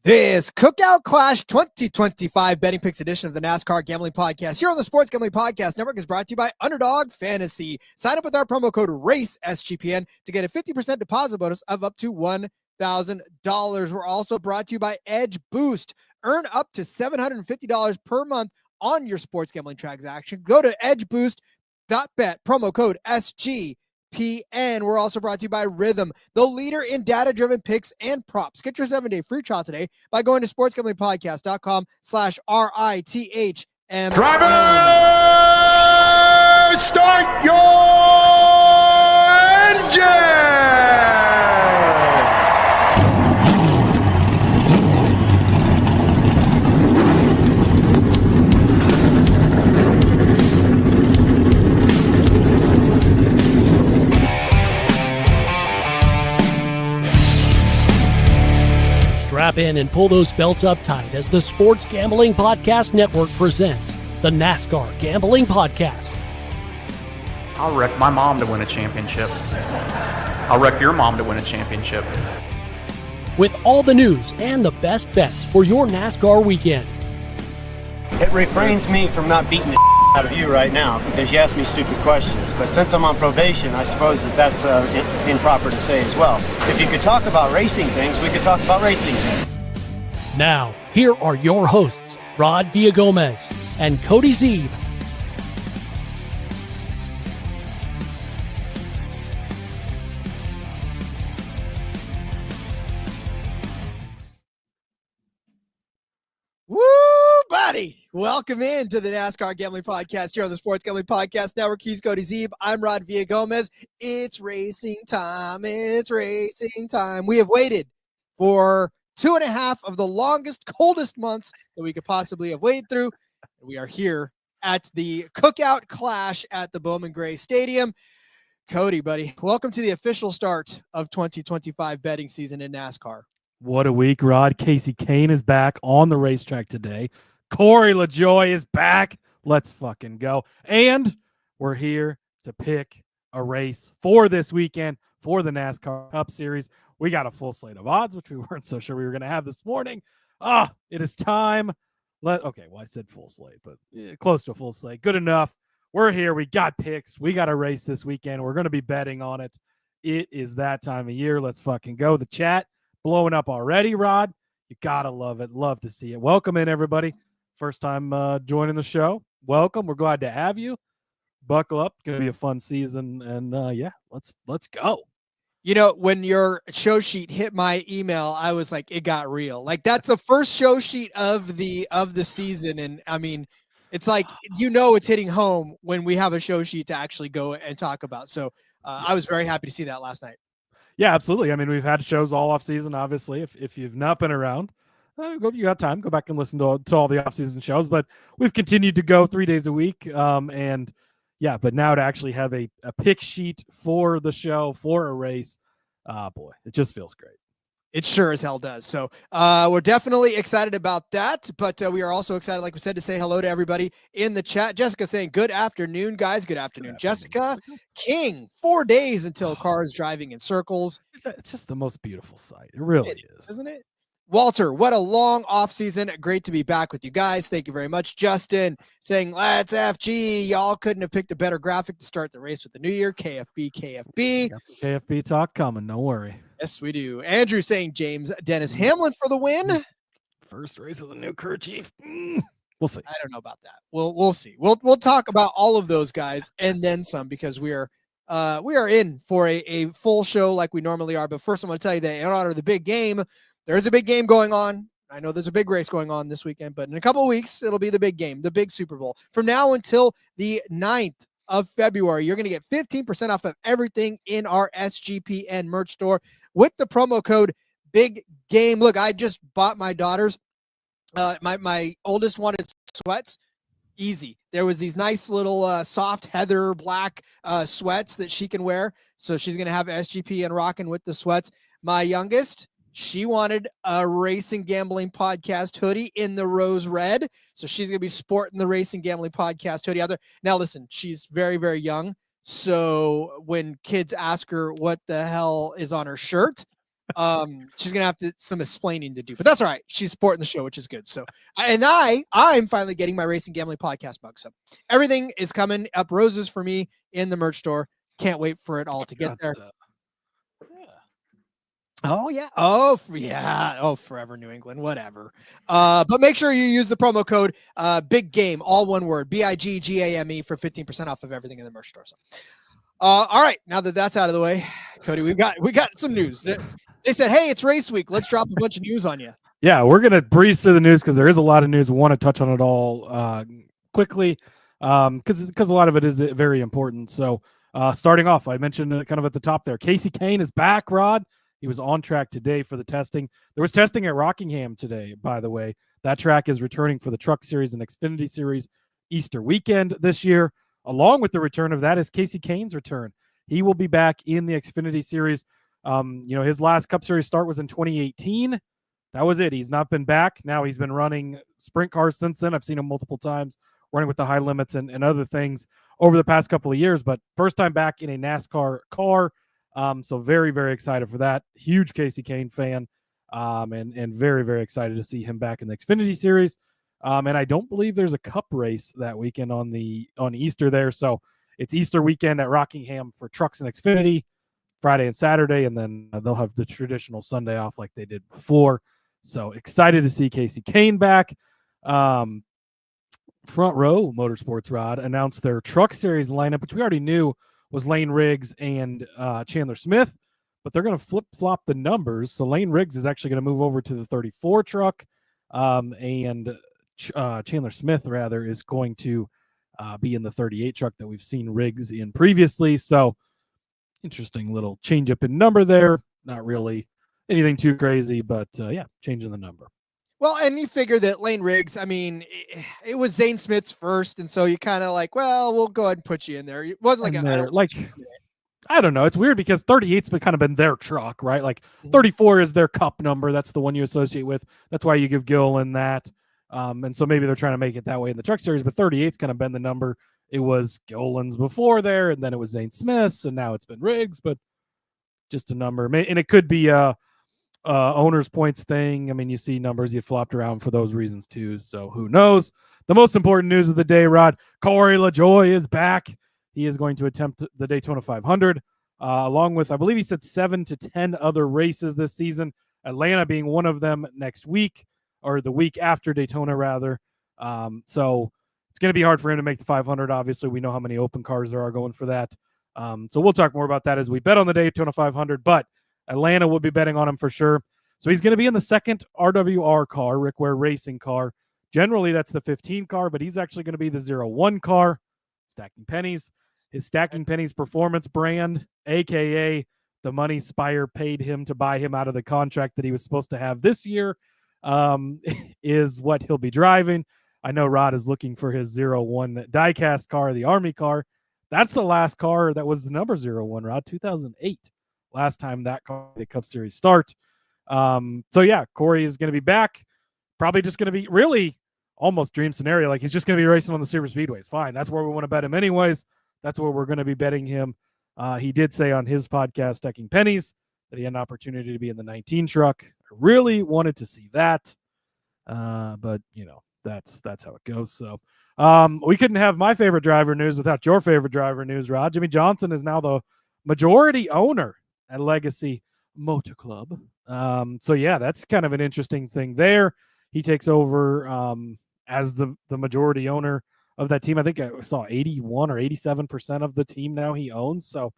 This Cookout Clash 2025 Betting Picks edition of the NASCAR Gambling Podcast here on the Sports Gambling Podcast Network is brought to you by Underdog Fantasy. Sign up with our promo code RACESGPN to get a 50% deposit bonus of up to $1,000. We're also brought to you by Edge Boost. Earn up to $750 per month on your sports gambling transaction. Go to edgeboost.bet, promo code SGPN. We're also brought to you by Rhythm, the leader in data-driven picks and props. Get your 7-day free trial today by going to sportsgamblingpodcast.com/RITHM. Driver, start your engine! Strap in and pull those belts up tight as the Sports Gambling Podcast Network presents the NASCAR Gambling Podcast. I'll wreck my mom to win a championship. I'll wreck your mom to win a championship. With all the news and the best bets for your NASCAR weekend. It refrains me from not beating the out of you right now because you asked me stupid questions. But since I'm on probation, I suppose that's improper to say as well. If you could talk about racing things, we could talk about racing things. Now, here are your hosts, Rod Villagomez and Cody Zeeb. Woo, buddy. Welcome in to the NASCAR Gambling Podcast here on the Sports Gambling Podcast Network. He's Cody Zeeb. I'm Rod Villagomez. It's racing time. It's racing time. We have waited for 2.5 of the longest, coldest months that we could possibly have waited through. We are here at the Cookout Clash at the Bowman Gray Stadium. Cody, buddy, welcome to the official start of 2025 betting season in NASCAR. What a week, Rod. Casey Kane is back on the racetrack today. Corey LaJoie is back. Let's fucking go. And we're here to pick a race for this weekend for the NASCAR Cup Series. We got a full slate of odds, which we weren't so sure we were going to have this morning. It is time. I said full slate, but close to a full slate. Good enough. We're here. We got picks. We got a race this weekend. We're going to be betting on it. It is that time of year. Let's fucking go. The chat blowing up already, Rod. You gotta love it. Love to see it. Welcome in, everybody. First time joining the show. Welcome. We're glad to have you. Buckle up. It's gonna be a fun season, and let's go. You know, when your show sheet hit my email, I was like, it got real. Like, that's the first show sheet of the season, and I mean, it's like, it's hitting home when we have a show sheet to actually go and talk about. So yes. I was very happy to see that last night. Yeah, absolutely. I mean, we've had shows all off season, obviously. If you've not been around, you got time, go back and listen to all the off season shows. But we've continued to go 3 days a week. But now to actually have a pick sheet for the show, for a race, boy, it just feels great. It sure as hell does. So we're definitely excited about that, but we are also excited, like we said, to say hello to everybody in the chat. Jessica saying, good afternoon, guys. Good afternoon, Jessica. King, 4 days until cars driving in circles. It's just the most beautiful sight. It really is. Isn't it? Walter, what a long off season. Great to be back with you guys. Thank you very much. Justin saying, let's FG. Y'all couldn't have picked a better graphic to start the race with the new year. KFB. KFB talk coming. Don't worry. Yes, we do. Andrew saying James Dennis Hamlin for the win. First race of the new crew chief. We'll see. I don't know about that. We'll see. We'll talk about all of those guys and then some, because we are in for a full show like we normally are. But first, I'm going to tell you that in honor of the big game, there's a big game going on. I know there's a big race going on this weekend, but in a couple of weeks, it'll be the big game, the big Super Bowl. From now until the 9th of February, you're going to get 15% off of everything in our SGPN merch store with the promo code Big Game. Look, I just bought my daughters. My oldest wanted sweats. Easy. There was these nice little soft heather black sweats that she can wear. So she's going to have SGPN rocking with the sweats. My youngest, she wanted a Racing Gambling Podcast hoodie in the rose red. So she's going to be sporting the Racing Gambling Podcast hoodie out there. Now, listen, she's very, very young. So when kids ask her what the hell is on her shirt, She's gonna have some explaining to do, but that's all right. She's supporting the show, which is good. So, and I'm finally getting my Racing Gambling Podcast mug. So everything is coming up roses for me in the merch store. Can't wait for it all to get there. Oh yeah. Oh yeah. Oh, forever New England, whatever. But make sure you use the promo code Big Game, all one word, BIGGAME for 15% off of everything in the merch store. So, all right. Now that that's out of the way, Cody, we got some news. They said, "Hey, it's race week. Let's drop a bunch of news on you." Yeah, we're gonna breeze through the news because there is a lot of news. We want to touch on it all quickly because a lot of it is very important. So, starting off, I mentioned it kind of at the top there. Kasey Kahne is back. Rod. He was on track today for the testing. There was testing at Rockingham today, by the way. That track is returning for the Truck Series and Xfinity Series Easter weekend this year. Along with the return of that is Kasey Kahne's return. He will be back in the Xfinity Series. His last Cup Series start was in 2018. That was it. He's not been back. Now he's been running sprint cars since then. I've seen him multiple times running with the high limits and other things over the past couple of years, but first time back in a NASCAR car. So very, very excited for that. Huge Kasey Kahne fan, and very, very excited to see him back in the Xfinity Series. And I don't believe there's a Cup race that weekend on Easter there. So it's Easter weekend at Rockingham for Trucks and Xfinity, Friday and Saturday, and then they'll have the traditional Sunday off like they did before. So excited to see Kasey Kahne back. Front Row Motorsports, Rod, announced their Truck Series lineup, which we already knew was Lane Riggs and Chandler Smith, but they're going to flip-flop the numbers. So Lane Riggs is actually going to move over to the 34 truck, and Chandler Smith, rather, is going to be in the 38 truck that we've seen Riggs in previously. So interesting little change up in number there. Not really anything too crazy, but changing the number. Well, and you figure that Lane Riggs, I mean, it was Zane Smith's first, and so you kind of like, well, we'll go ahead and put you in there. It wasn't I don't know. It's weird because 38's kind of been their truck, right? Like 34 is their Cup number. That's the one you associate with. That's why you give Gillen that. And so maybe they're trying to make it that way in the Truck Series, but 38's kind of been the number. It was Gillen's before there, and then it was Zane Smith's, and now it's been Riggs, but just a number. And it could be owner's points thing. I mean, you see numbers get flopped around for those reasons too, so who knows. The most important news of the day, Rod, Corey LaJoie is back. He is going to attempt the Daytona 500 along with, I believe he said 7 to 10 other races this season, Atlanta being one of them next week, or the week after Daytona rather. So it's going to be hard for him to make the 500. Obviously, we know how many open cars there are going for that. So we'll talk more about that as we bet on the Daytona 500, but Atlanta will be betting on him for sure. So he's going to be in the second RWR car, Rick Ware Racing car. Generally, that's the 15 car, but he's actually going to be the 01 car, Stacking Pennies. His Stacking Pennies performance brand, a.k.a. the money Spire paid him to buy him out of the contract that he was supposed to have this year, is what he'll be driving. I know Rod is looking for his 01 diecast car, the Army car. That's the last car that was the number 01, Rod, 2008. Last time that car the Cup Series start. So yeah, Corey is going to be back. Probably just going to be really almost dream scenario. Like he's just going to be racing on the super speedways. Fine. That's where we want to bet him anyways. That's where we're going to be betting him. He did say on his podcast, Stacking Pennies, that he had an opportunity to be in the 19 truck. I really wanted to see that. But you know, that's how it goes. So we couldn't have my favorite driver news without your favorite driver news, Rod. Jimmie Johnson is now the majority owner at Legacy Motor Club. So yeah, that's kind of an interesting thing there. He takes over as the majority owner of that team. I think I saw 81 or 87% of the team now he owns. So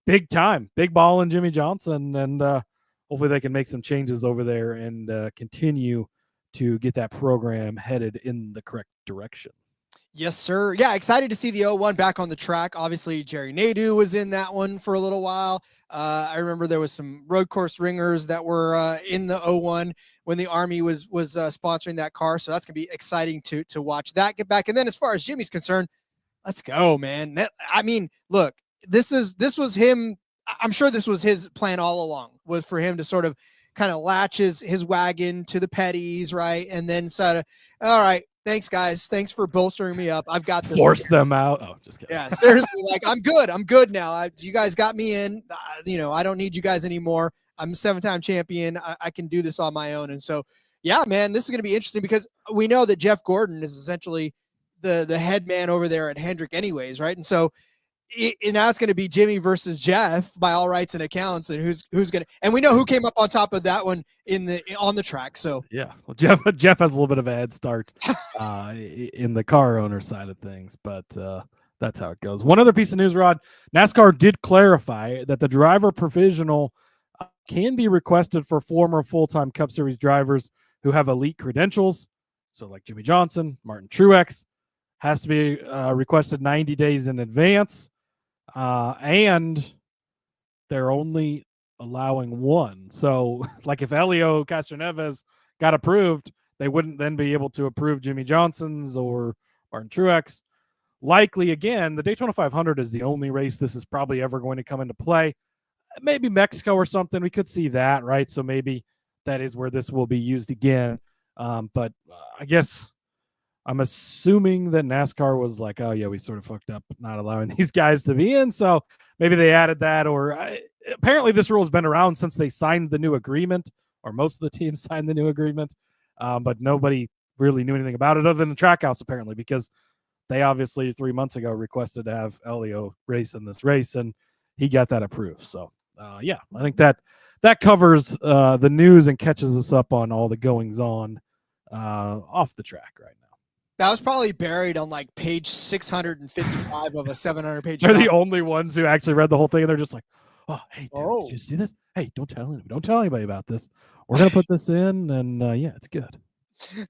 big time, big ball in Jimmie Johnson, and hopefully they can make some changes over there and continue to get that program headed in the correct direction. Yes, sir. Yeah, excited to see the 01 back on the track. Obviously, Jerry Nadeau was in that one for a little while. I remember there was some road course ringers that were in the 01 when the Army was sponsoring that car. So that's going to be exciting to watch that get back. And then as far as Jimmy's concerned, let's go, man. I mean, look, this was him. I'm sure this was his plan all along, was for him to sort of kind of latch his wagon to the Petties, right? And then sort of, all right, thanks, guys. Thanks for bolstering me up. I've got this. Force them out. Oh, just kidding. Yeah, seriously. Like, I'm good. I'm good now. You guys got me in. I don't need you guys anymore. I'm a 7-time champion. I can do this on my own. And so, yeah, man, this is going to be interesting because we know that Jeff Gordon is essentially the head man over there at Hendrick anyways, right? And so now it's going to be Jimmy versus Jeff by all rights and accounts, and who's going to, and we know who came up on top of that one on the track. So yeah, well, Jeff has a little bit of a head start in the car owner side of things, but that's how it goes. One other piece of news, Rod, NASCAR did clarify that the driver provisional can be requested for former full-time Cup Series drivers who have elite credentials. So like Jimmy Johnson, Martin Truex, has to be requested 90 days in advance. And they're only allowing one. So like if Helio Castroneves got approved, they wouldn't then be able to approve Jimmy Johnson's or Martin Truex. Likely, again, the Daytona 500 is the only race this is probably ever going to come into play. Maybe Mexico or something. We could see that, right? So maybe that is where this will be used again. But I guess I'm assuming that NASCAR was like, oh, yeah, we sort of fucked up not allowing these guys to be in. So maybe they added that. Or apparently this rule has been around since they signed the new agreement, or most of the teams signed the new agreement. But nobody really knew anything about it other than the Trackhouse, apparently, because they obviously 3 months ago requested to have Elio race in this race, and he got that approved. So, yeah, I think that covers the news and catches us up on all the goings-on off the track right now. That was probably buried on like page 655 of a 700-page. They're the only ones who actually read the whole thing, and they're just like, "Oh, hey, dude, did you see this? Hey, don't tell anybody about this. We're gonna put this in, and yeah, it's good."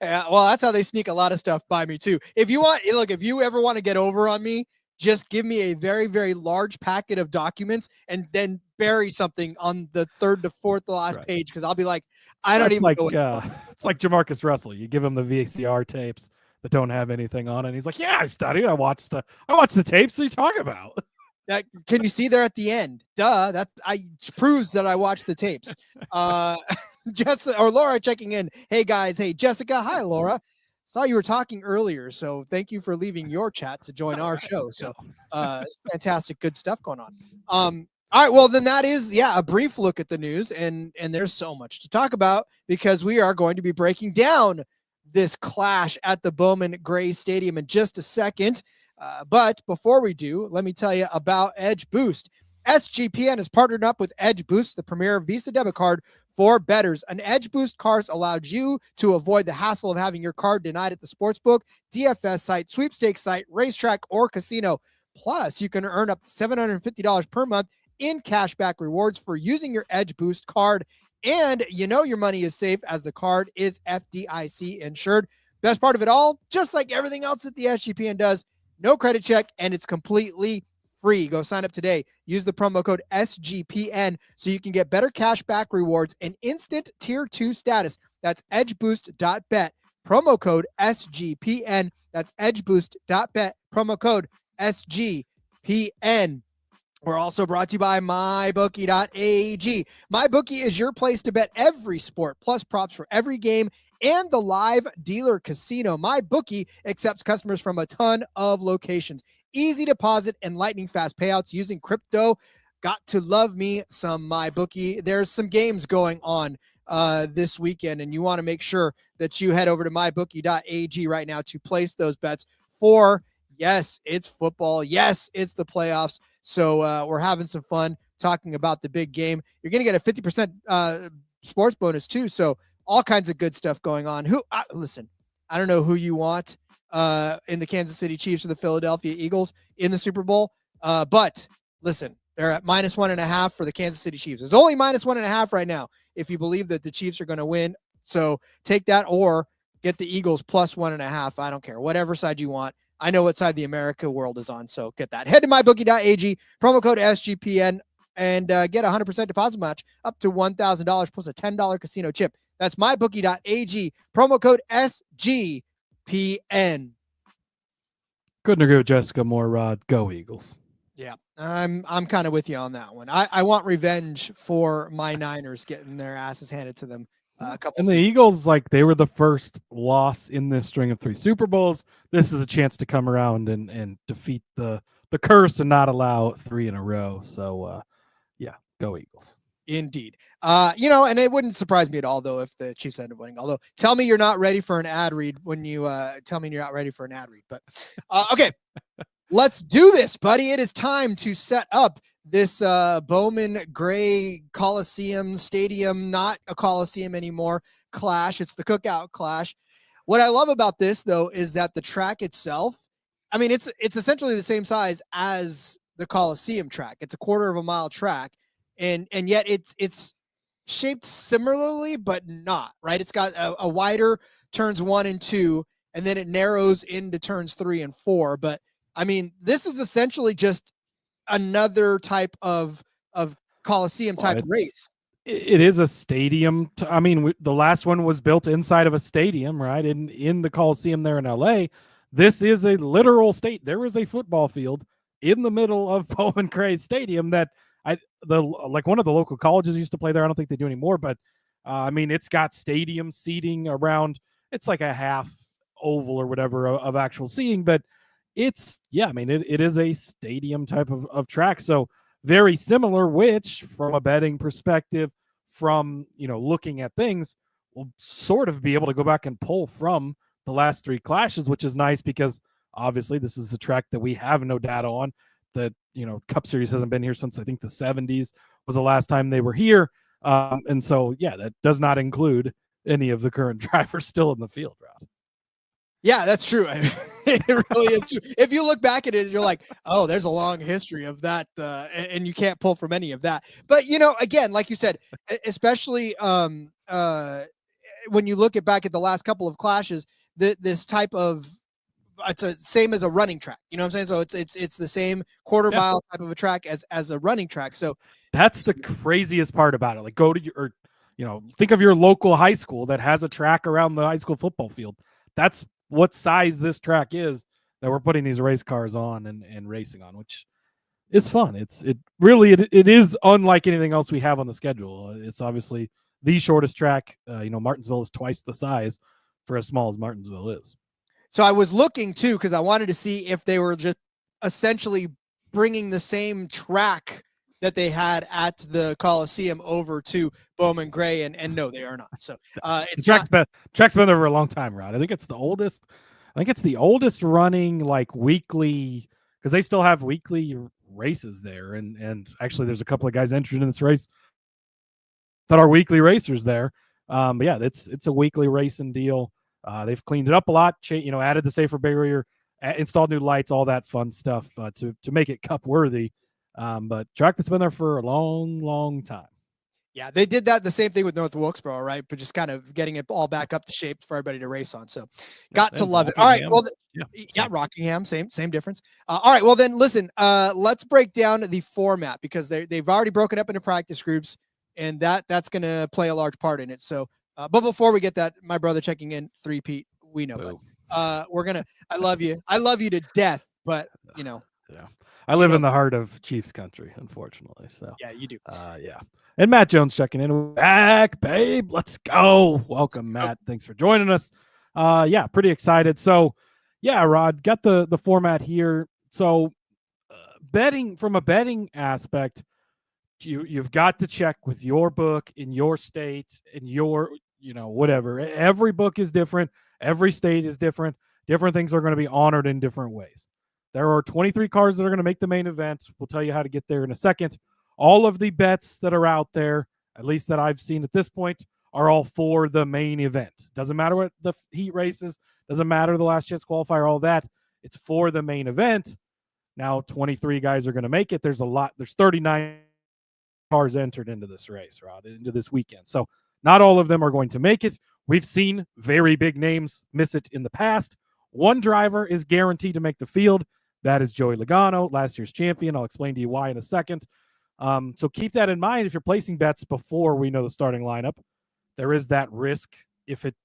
Yeah, well, that's how they sneak a lot of stuff by me too. If you ever want to get over on me, just give me a very, very large packet of documents and then bury something on the third to fourth to last page, because I'll be like, it's like Jamarcus Russell. You give him the VCR tapes that don't have anything on it. And he's like, yeah, I studied. I watched the tapes. What are you talking about? That can you see there at the end? Duh. That proves that I watched the tapes. Jessica or Laura checking in. Hey guys. Hey Jessica. Hi Laura. Saw you were talking earlier, so thank you for leaving your chat to join our show. So it's fantastic, good stuff going on. All right, well then that is a brief look at the news, and there's so much to talk about because we are going to be breaking down this clash at the Bowman Gray Stadium in just a second. But before we do, let me tell you about Edge Boost. SGPN has partnered up with Edge Boost, the premier Visa debit card for bettors. An Edge Boost card allowed you to avoid the hassle of having your card denied at the sportsbook, DFS site, sweepstakes site, racetrack, or casino. Plus, you can earn up to $750 per month in cashback rewards for using your Edge Boost card. And you know your money is safe as the card is FDIC insured. Best part of it all, just like everything else that the SGPN does, no credit check, and it's completely free. Go sign up today. Use the promo code SGPN so you can get better cashback rewards and instant tier 2 status. That's edgeboost.bet. Promo code SGPN. That's edgeboost.bet. Promo code SGPN. We're also brought to you by mybookie.ag. MyBookie is your place to bet every sport, plus props for every game and the live dealer casino. MyBookie accepts customers from a ton of locations. Easy deposit and lightning fast payouts using crypto. Got to love me some MyBookie. There's some games going on this weekend, and you want to make sure that you head over to mybookie.ag right now to place those bets for, yes, it's football. Yes, it's the playoffs. So we're having some fun talking about the big game. You're going to get a 50% sports bonus too. So all kinds of good stuff going on. Listen, I don't know who you want in the Kansas City Chiefs or the Philadelphia Eagles in the Super Bowl. But listen, they're at -1.5 for the Kansas City Chiefs. It's only -1.5 right now if you believe that the Chiefs are going to win. So take that or get the Eagles +1.5. I don't care. Whatever side you want. I know what side the America world is on, so get that. Head to mybookie.ag, promo code SGPN, and get a 100% deposit match up to $1,000 plus a $10 casino chip. That's mybookie.ag, promo code SGPN. Couldn't agree with Jessica more, Rod. Go Eagles. Yeah, I'm kind of with you on that one. I want revenge for my Niners getting their asses handed to them. And the Eagles, like, they were the first loss in this string of 3 Super Bowls. This is a chance to come around and defeat the curse and not allow 3 in a row. So, yeah, go Eagles. Indeed. And it wouldn't surprise me at all, though, if the Chiefs end up winning. Although, tell me you're not ready for an ad read when you tell me you're not ready for an ad read. But okay, let's do this, buddy. It is time to set up this Bowman Gray Coliseum Stadium, not a Coliseum anymore, clash. It's the Cookout Clash. What I love about this, though, is that the track itself, I mean, it's essentially the same size as the Coliseum track. It's a 1/4 mile track. And yet it's shaped similarly, but not, right? It's got a wider turns 1 and 2, and then it narrows into turns 3 and 4. But I mean, this is essentially just another type of Coliseum type race. It is a stadium. The last one was built inside of a stadium, right? In the Coliseum there in LA. This is a literal state. There is a football field in the middle of Bowman Gray Stadium that one of the local colleges used to play there. I don't think they do anymore, but it's got stadium seating around. It's like a half oval or whatever of actual seating, but it is a stadium type of track. So very similar, which from a betting perspective, from, looking at things, we'll sort of be able to go back and pull from the last 3 clashes, which is nice because obviously this is a track that we have no data on. The Cup Series hasn't been here since I think the 70s was the last time they were here. And so, that does not include any of the current drivers still in the field, Rod. Yeah, that's true. It really is true. If you look back at it, you're like, oh, there's a long history of that. And you can't pull from any of that. But, again, like you said, especially when you look back at the last couple of clashes, this type of, it's the same as a running track. You know what I'm saying? So it's the same 1/4 mile type of a track as a running track. So that's the craziest part about it. Like go to think of your local high school that has a track around the high school football field. That's what size this track is that we're putting these race cars on and racing on, which is fun. It is unlike anything else we have on the schedule. It's obviously the shortest track. Martinsville is twice the size for as small as Martinsville is. So I was looking too, because I wanted to see if they were just essentially bringing the same track that they had at the Coliseum over to Bowman Gray, and no, they are not. So track's been there for a long time, Rod. I think it's the oldest running like weekly, because they still have weekly races there, and actually there's a couple of guys entered in this race that are weekly racers there. It's a weekly racing deal. They've cleaned it up a lot, added the safer barrier, installed new lights, all that fun stuff to make it cup worthy. But track that's been there for a long, long time. Yeah, they did the same thing with North Wilkesboro, right? But just kind of getting it all back up to shape for everybody to race on. So got to love it. All right. Well, Rockingham, same difference. All right. Well, then listen, let's break down the format, because they've already broken up into practice groups, and that's going to play a large part in it. So, but before we get that, my brother checking in, 3-Pete, we know, but I love you to death, but Yeah. I live in the heart of Chiefs country, unfortunately. So yeah, you do. And Matt Jones checking in. Back, babe. Let's go. Welcome, Matt. Thanks for joining us. Pretty excited. So Rod, got the format here. So betting, from a betting aspect, you've got to check with your book in your state, in your, whatever. Every book is different. Every state is different. Different things are going to be honored in different ways. There are 23 cars that are going to make the main event. We'll tell you how to get there in a second. All of the bets that are out there, at least that I've seen at this point, are all for the main event. Doesn't matter what the heat races, doesn't matter the last chance qualifier, all that. It's for the main event. Now 23 guys are going to make it. There's 39 cars entered into this race, Rod, into this weekend. So not all of them are going to make it. We've seen very big names miss it in the past. One driver is guaranteed to make the field. That is Joey Logano, last year's champion. I'll explain to you why in a second. So keep that in mind if you're placing bets before we know the starting lineup. There is that risk. If it,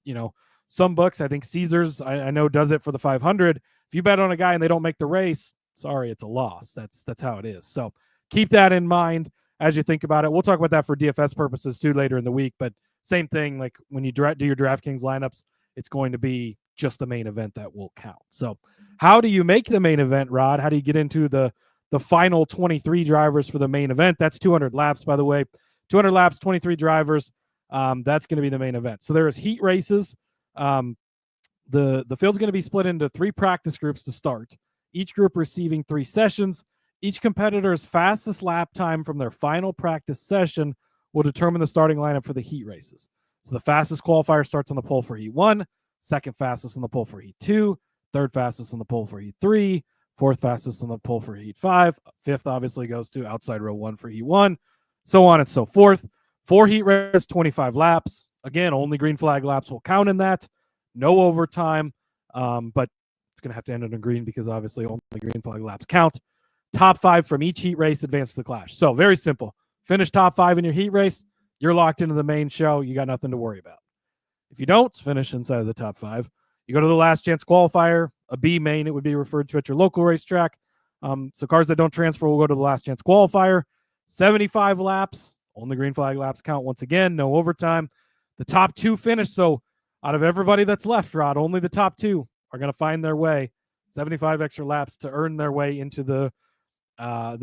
some books, I think Caesars, I know, does it for the 500. If you bet on a guy and they don't make the race, sorry, it's a loss. That's how it is. So keep that in mind as you think about it. We'll talk about that for DFS purposes too later in the week. But same thing, like when you do your DraftKings lineups, it's going to be just the main event that will count. So how do you make the main event, Rod? How do you get into the final 23 drivers for the main event? That's 200 laps, by the way. 200 laps, 23 drivers. That's going to be the main event. So there's heat races. The field's going to be split into 3 practice groups to start, each group receiving 3 sessions. Each competitor's fastest lap time from their final practice session will determine the starting lineup for the heat races. So the fastest qualifier starts on the pole for Heat 1, second fastest on the pole for Heat 2, third fastest on the pole for Heat 3, fourth fastest on the pole for Heat 5, fifth obviously goes to outside row 1 for Heat 1, so on and so forth. 4 heat races, 25 laps. Again, only green flag laps will count in that. No overtime, but it's going to have to end in a green because obviously only green flag laps count. Top 5 from each heat race advance to the clash. So very simple. Finish top 5 in your heat race, you're locked into the main show. You got nothing to worry about. If you don't finish inside of the top 5, you go to the last chance qualifier, a B main, it would be referred to at your local racetrack. So cars that don't transfer will go to the last chance qualifier. 75 laps, only green flag laps count once again, no overtime. The top 2 finish. So out of everybody that's left, Rod, only the top 2 are going to find their way, 75 extra laps to earn their way into the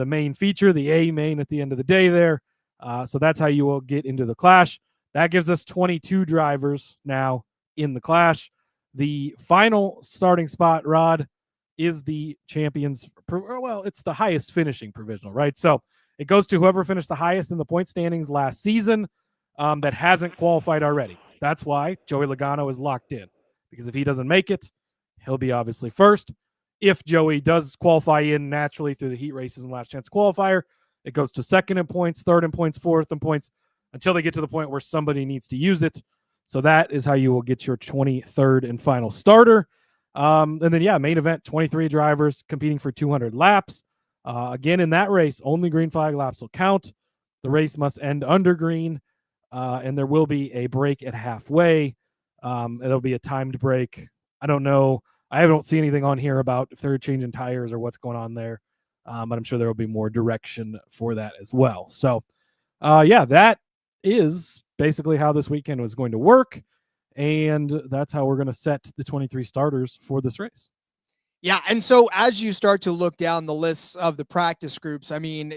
main feature, the A main at the end of the day there. So that's how you will get into the clash. That gives us 22 drivers now in the clash. The final starting spot, Rod, is the champions. Well, it's the highest finishing provisional, right? So it goes to whoever finished the highest in the point standings last season that hasn't qualified already. That's why Joey Logano is locked in, because if he doesn't make it, he'll be obviously first. If Joey does qualify in naturally through the heat races and last chance qualifier, it goes to second in points, third in points, fourth in points, until they get to the point where somebody needs to use it. So that is how you will get your 23rd and final starter. And then, main event, 23 drivers competing for 200 laps. Again, in that race, only green flag laps will count. The race must end under green, and there will be a break at halfway. It'll be a timed break. I don't know. I don't see anything on here about if they're changing tires or what's going on there, but I'm sure there will be more direction for that as well. So, that is basically how this weekend was going to work, and that's how we're going to set the 23 starters for this race. Yeah, and so as you start to look down the lists of the practice groups, I mean,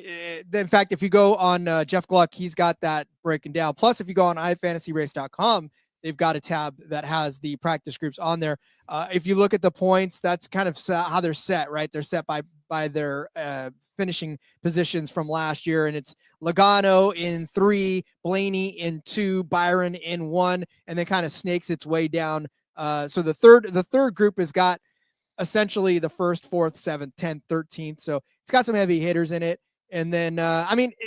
in fact, if you go on Jeff Gluck, he's got that breaking down. Plus, if you go on ifantasyrace.com, they've got a tab that has the practice groups on there. If you look at the points, that's kind of how they're set, right? They're set by their finishing positions from last year, and it's Logano in 3, Blaney in 2, Byron in 1, and then kind of snakes its way down. So the third group has got essentially the 1st, 4th, 7th, 10th, 13th. So it's got some heavy hitters in it. And then,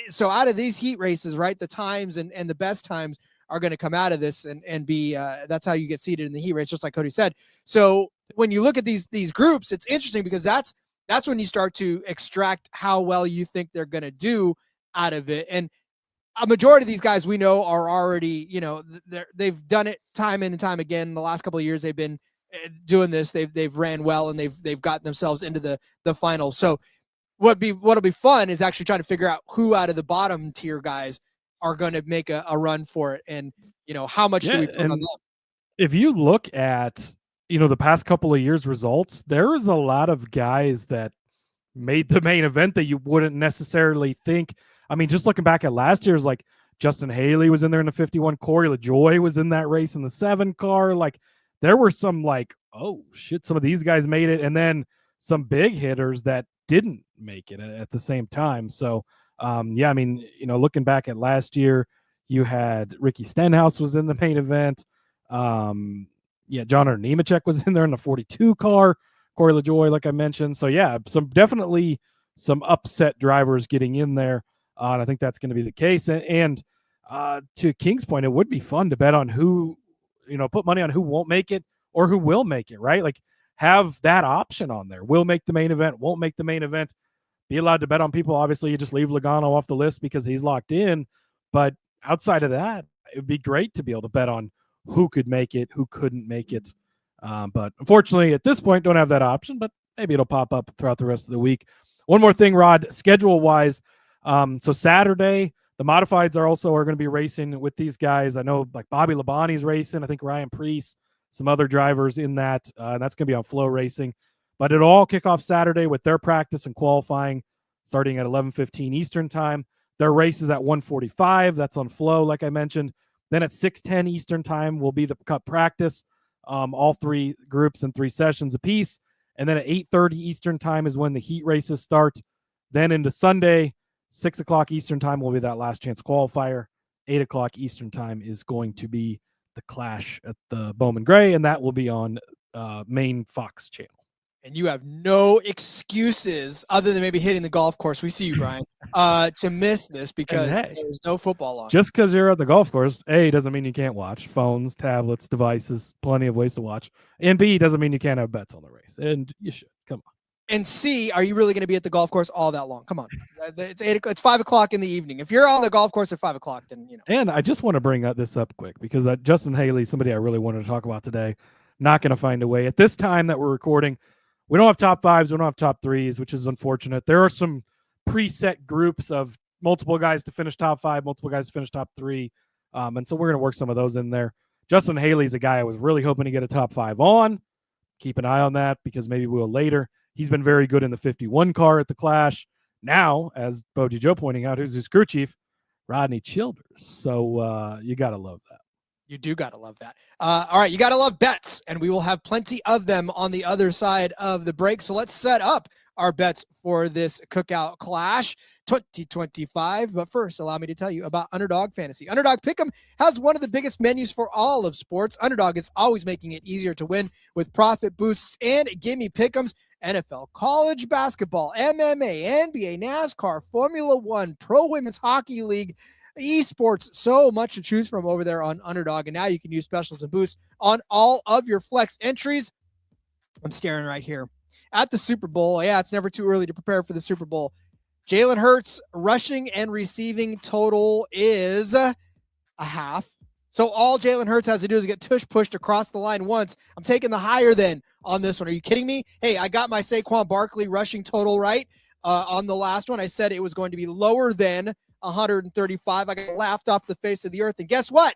so out of these heat races, right, the times and the best times are going to come out of this and be, that's how you get seated in the heat race, just like Cody said. So when you look at these groups, it's interesting because that's when you start to extract how well you think they're going to do out of it. And a majority of these guys we know are already, they've done it time in and time again. The last couple of years they've been doing this. They've ran well and they've gotten themselves into the final. So what'll be fun is actually trying to figure out who out of the bottom tier guys are going to make a run for it, and how much do we put on them? If you look at the past couple of years results, there is a lot of guys that made the main event that you wouldn't necessarily think. I mean, just looking back at last year's, like Justin Haley was in there in the 51, Corey LaJoie was in that race in the 7 car. Like there were some oh shit, some of these guys made it, and then some big hitters that didn't make it at the same time. So looking back at last year, you had Ricky Stenhouse was in the main event. John Nemechek was in there in the 42 car. Corey LaJoie, like I mentioned. So definitely some upset drivers getting in there. And I think that's going to be the case. And to King's point, it would be fun to bet on who, put money on who won't make it or who will make it, right? Like have that option on there. Will make the main event, won't make the main event. Be allowed to bet on people. Obviously, you just leave Logano off the list because he's locked in. But outside of that, it would be great to be able to bet on who could make it, who couldn't make it. But unfortunately, at this point, don't have that option. But maybe it'll pop up throughout the rest of the week. One more thing, Rod, schedule-wise. So Saturday, the modifieds are going to be racing with these guys. I know like Bobby Labonte's racing. I think Ryan Preece, some other drivers in that. That's going to be on Flow Racing. But it'll all kick off Saturday with their practice and qualifying starting at 11:15 Eastern time. Their race is at 1:45. That's on Flow, like I mentioned. Then at 6:10 Eastern time will be the Cup practice. All three groups in 3 sessions apiece. And then at 8:30 Eastern time is when the heat races start. Then into Sunday, 6 o'clock Eastern time will be that last chance qualifier. 8 o'clock Eastern time is going to be the clash at the Bowman Gray, and that will be on main Fox channel. And you have no excuses other than maybe hitting the golf course. We see you, Brian, to miss this because there's no football on. Just because you're at the golf course, A, doesn't mean you can't watch. Phones, tablets, devices, plenty of ways to watch. And B, doesn't mean you can't have bets on the race. And you should. Come on. And C, are you really going to be at the golf course all that long? Come on. It's 5 o'clock in the evening. If you're on the golf course at 5 o'clock, then, And I just want to bring this up quick because Justin Haley, somebody I really wanted to talk about today, not going to find a way. At this time that we're recording, we don't have top 5s. We don't have top 3s, which is unfortunate. There are some preset groups of multiple guys to finish top 5, multiple guys to finish top 3. And so we're going to work some of those in there. Justin Haley's a guy I was really hoping to get a top 5 on. Keep an eye on that because maybe we'll later. He's been very good in the 51 car at the Clash. Now, as Boji Joe pointing out, who's his crew chief? Rodney Childers. So you got to love that. You do got to love that. All right, you got to love bets, and we will have plenty of them on the other side of the break. So let's set up our bets for this Cookout Clash 2025. But first, allow me to tell you about Underdog Fantasy. Underdog Pick'em has one of the biggest menus for all of sports. Underdog is always making it easier to win with profit boosts and gimme pick'ems. NFL, college basketball, MMA, NBA, NASCAR, Formula One, Pro Women's Hockey League, esports, so much to choose from over there on Underdog. And now you can use specials and boosts on all of your flex entries. I'm staring right here at the Super Bowl. Yeah, it's never too early to prepare for the Super Bowl. Jalen Hurts rushing and receiving total is a half. So all Jalen Hurts has to do is get pushed across the line once. I'm taking the higher than on this one. Are you kidding me? Hey, I got my Saquon Barkley rushing total right on the last one. I said it was going to be lower than 135. I got laughed off the face of the earth. And guess what?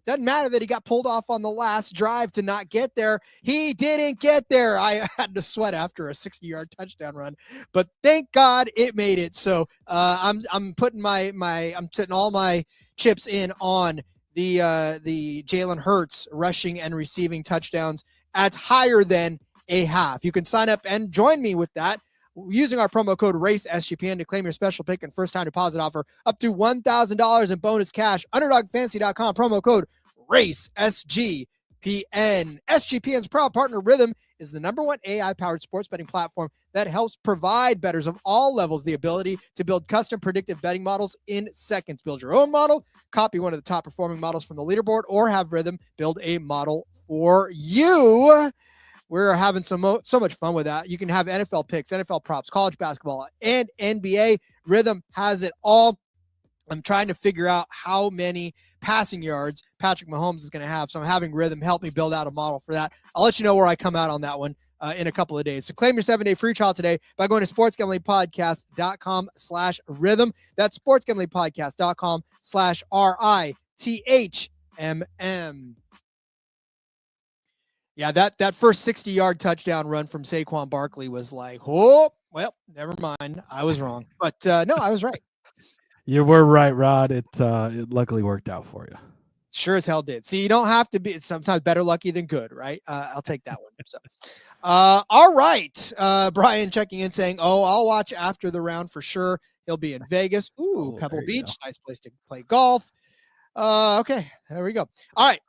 Doesn't matter that he got pulled off on the last drive to not get there. He didn't get there. I had to sweat after a 60-yard touchdown run, but thank God it made it. So I'm putting I'm putting all my chips in on the Jalen Hurts rushing and receiving touchdowns at higher than a half. You can sign up and join me with that using our promo code RACESGPN to claim your special pick and first time deposit offer up to $1,000 in bonus cash. UnderdogFantasy.com, promo code RACESGPN. SGPN's proud partner Rhythm is the #1 AI-powered sports betting platform that helps provide bettors of all levels the ability to build custom predictive betting models in seconds. Build your own model, copy one of the top performing models from the leaderboard, or have Rhythm build a model for you. We're having so much fun with that. You can have NFL picks, NFL props, college basketball, and NBA. Rhythm has it all. I'm trying to figure out how many passing yards Patrick Mahomes is going to have. So I'm having Rhythm help me build out a model for that. I'll let you know where I come out on that one in a couple of days. So claim your 7-day free trial today by going to sportsgamblingpodcast.com/rhythm. That's sportsgamblingpodcast.com/RITHMM. Yeah, that first 60-yard touchdown run from Saquon Barkley was like, oh, well, never mind. I was wrong. But no, I was right. You were right, Rod. It luckily worked out for you. Sure as hell did. See, you don't have to be. It's sometimes better lucky than good, right? I'll take that one. So, all right. Brian checking in saying, "Oh, I'll watch after the round for sure. He'll be in Vegas. Ooh, Pebble Beach, nice place to play golf. Okay, there we go. All right,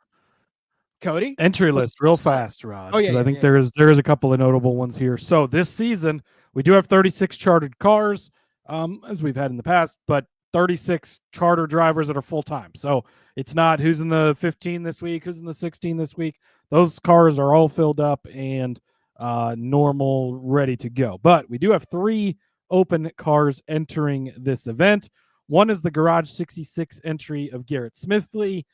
Cody. Entry list real fast, Rod. Oh yeah, I think there is a couple of notable ones here. So this season we do have 36 chartered cars, as we've had in the past, but 36 charter drivers that are full-time. So it's not who's in the 15 this week, who's in the 16 this week. Those cars are all filled up and normal, ready to go. But we do have 3 open cars entering this event. One is the Garage 66 entry of Garrett Smithley.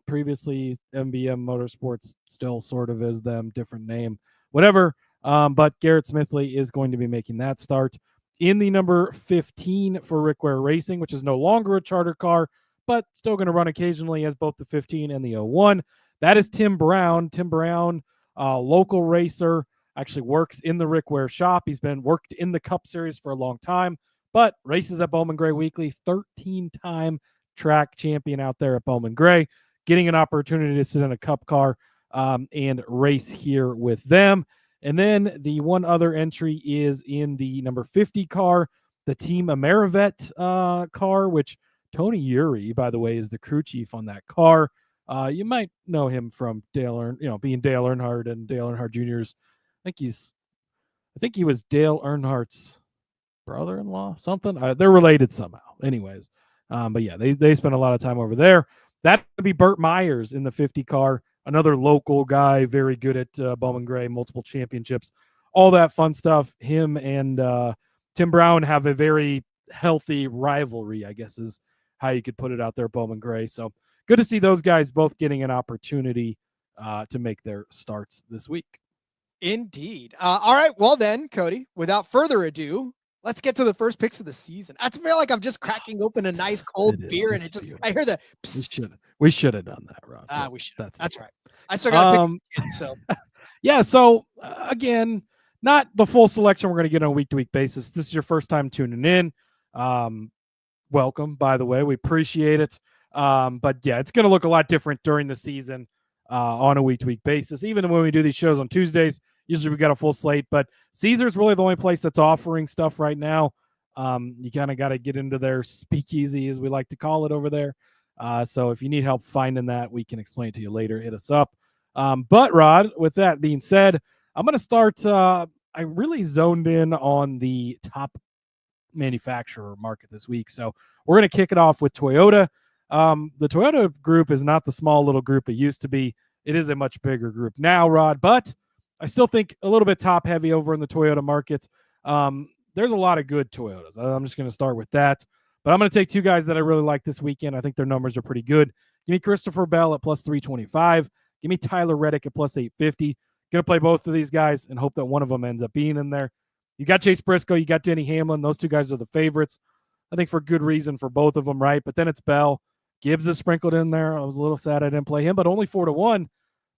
Previously MBM Motorsports, still sort of is them, different name, whatever. But Garrett Smithley is going to be making that start. In the number 15 for Rick Ware Racing, which is no longer a charter car, but still going to run occasionally as both the 15 and the 01. That is Tim Brown. Tim Brown, local racer, actually works in the Rick Ware shop. He's been worked in the Cup Series for a long time. but races at Bowman Gray weekly, 13-time track champion out there at Bowman Gray, getting an opportunity to sit in a cup car and race here with them. And then the one other entry is in the number 50 car, the Team Amerivet car, which Tony Uri, by the way, is the crew chief on that car. You might know him from being Dale Earnhardt and Dale Earnhardt Jr.'s. I think he was Dale Earnhardt's brother-in-law, something. They're related somehow. Anyways, but yeah, they spent a lot of time over there. That would be Burt Myers in the 50 car, another local guy, very good at Bowman Gray, multiple championships, all that fun stuff. Him and Tim Brown have a very healthy rivalry, I guess is how you could put it out there at Bowman Gray. So good to see those guys both getting an opportunity to make their starts this week. Indeed. All right. Well then, Cody, without further ado, let's get to the first picks of the season. I feel like I'm just cracking open a nice cold beer, and I hear the. We should have done that, Rod. We should. That's right. I still got to pick so. Yeah. So again, not the full selection we're going to get on a week-to-week basis. This is your first time tuning in. Welcome, by the way. We appreciate it. But yeah, it's going to look a lot different during the season on a week-to-week basis. Even when we do these shows on Tuesdays, usually we got a full slate, but Caesar's really the only place that's offering stuff right now. You kind of got to get into their speakeasy, as we like to call it over there. So if you need help finding that, we can explain it to you later. Hit us up. But Rod, with that being said, I'm going to start. I really zoned in on the top manufacturer market this week. So we're going to kick it off with Toyota. The Toyota group is not the small little group it used to be. It is a much bigger group now, Rod, but I still think a little bit top heavy over in the Toyota market. There's a lot of good Toyotas. I'm just going to start with that, but I'm going to take two guys that I really like this weekend. I think their numbers are pretty good. Give me Christopher Bell at plus 325. Give me Tyler Reddick at plus 850. Going to play both of these guys and hope that one of them ends up being in there. You got Chase Briscoe. You got Denny Hamlin. Those two guys are the favorites. I think for good reason for both of them, right? But then it's Bell. Gibbs is sprinkled in there. I was a little sad I didn't play him, but only 4-1.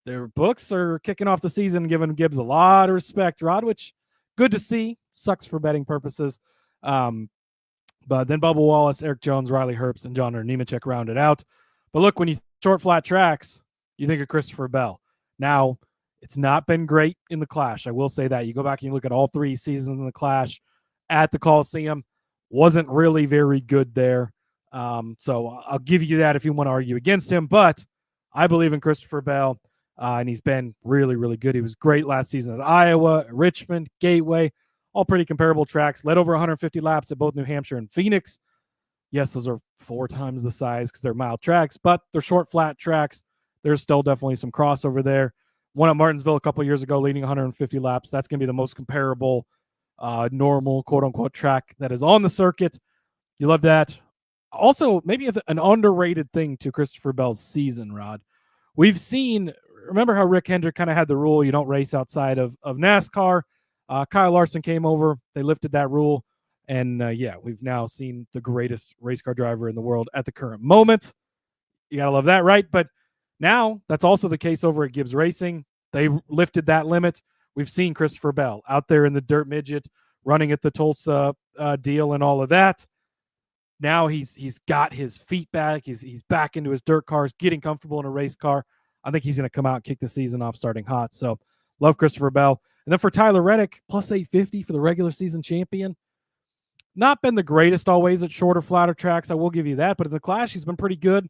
Their books are kicking off the season, giving Gibbs a lot of respect, Rod, which good to see. Sucks for betting purposes. But then Bubba Wallace, Eric Jones, Riley Herbst, and John Nemechek rounded out. But look, when you short flat tracks, you think of Christopher Bell. Now, it's not been great in the Clash. I will say that. You go back and you look at all three seasons in the Clash at the Coliseum. Wasn't really very good there. So I'll give you that if you want to argue against him. But I believe in Christopher Bell, and he's been really, really good. He was great last season at Iowa, Richmond, Gateway, all pretty comparable tracks. Led over 150 laps at both New Hampshire and Phoenix. Yes, those are 4 times the size because they're mile tracks, but they're short, flat tracks. There's still definitely some crossover there. One at Martinsville a couple years ago, leading 150 laps. That's going to be the most comparable, normal, quote-unquote, track that is on the circuit. You love that. Also, maybe an underrated thing to Christopher Bell's season, Rod. We've seen, remember how Rick Hendrick kind of had the rule you don't race outside of NASCAR? Kyle Larson came over. They lifted that rule. And, yeah, we've now seen the greatest race car driver in the world at the current moment. You got to love that, right? But now that's also the case over at Gibbs Racing. They lifted that limit. We've seen Christopher Bell out there in the dirt midget, running at the Tulsa deal and all of that. Now he's got his feet back. He's back into his dirt cars, getting comfortable in a race car. I think he's going to come out and kick the season off starting hot. So love Christopher Bell. And then for Tyler Reddick, plus 850 for the regular season champion. Not been the greatest always at shorter, flatter tracks. I will give you that. But in the Clash, he's been pretty good.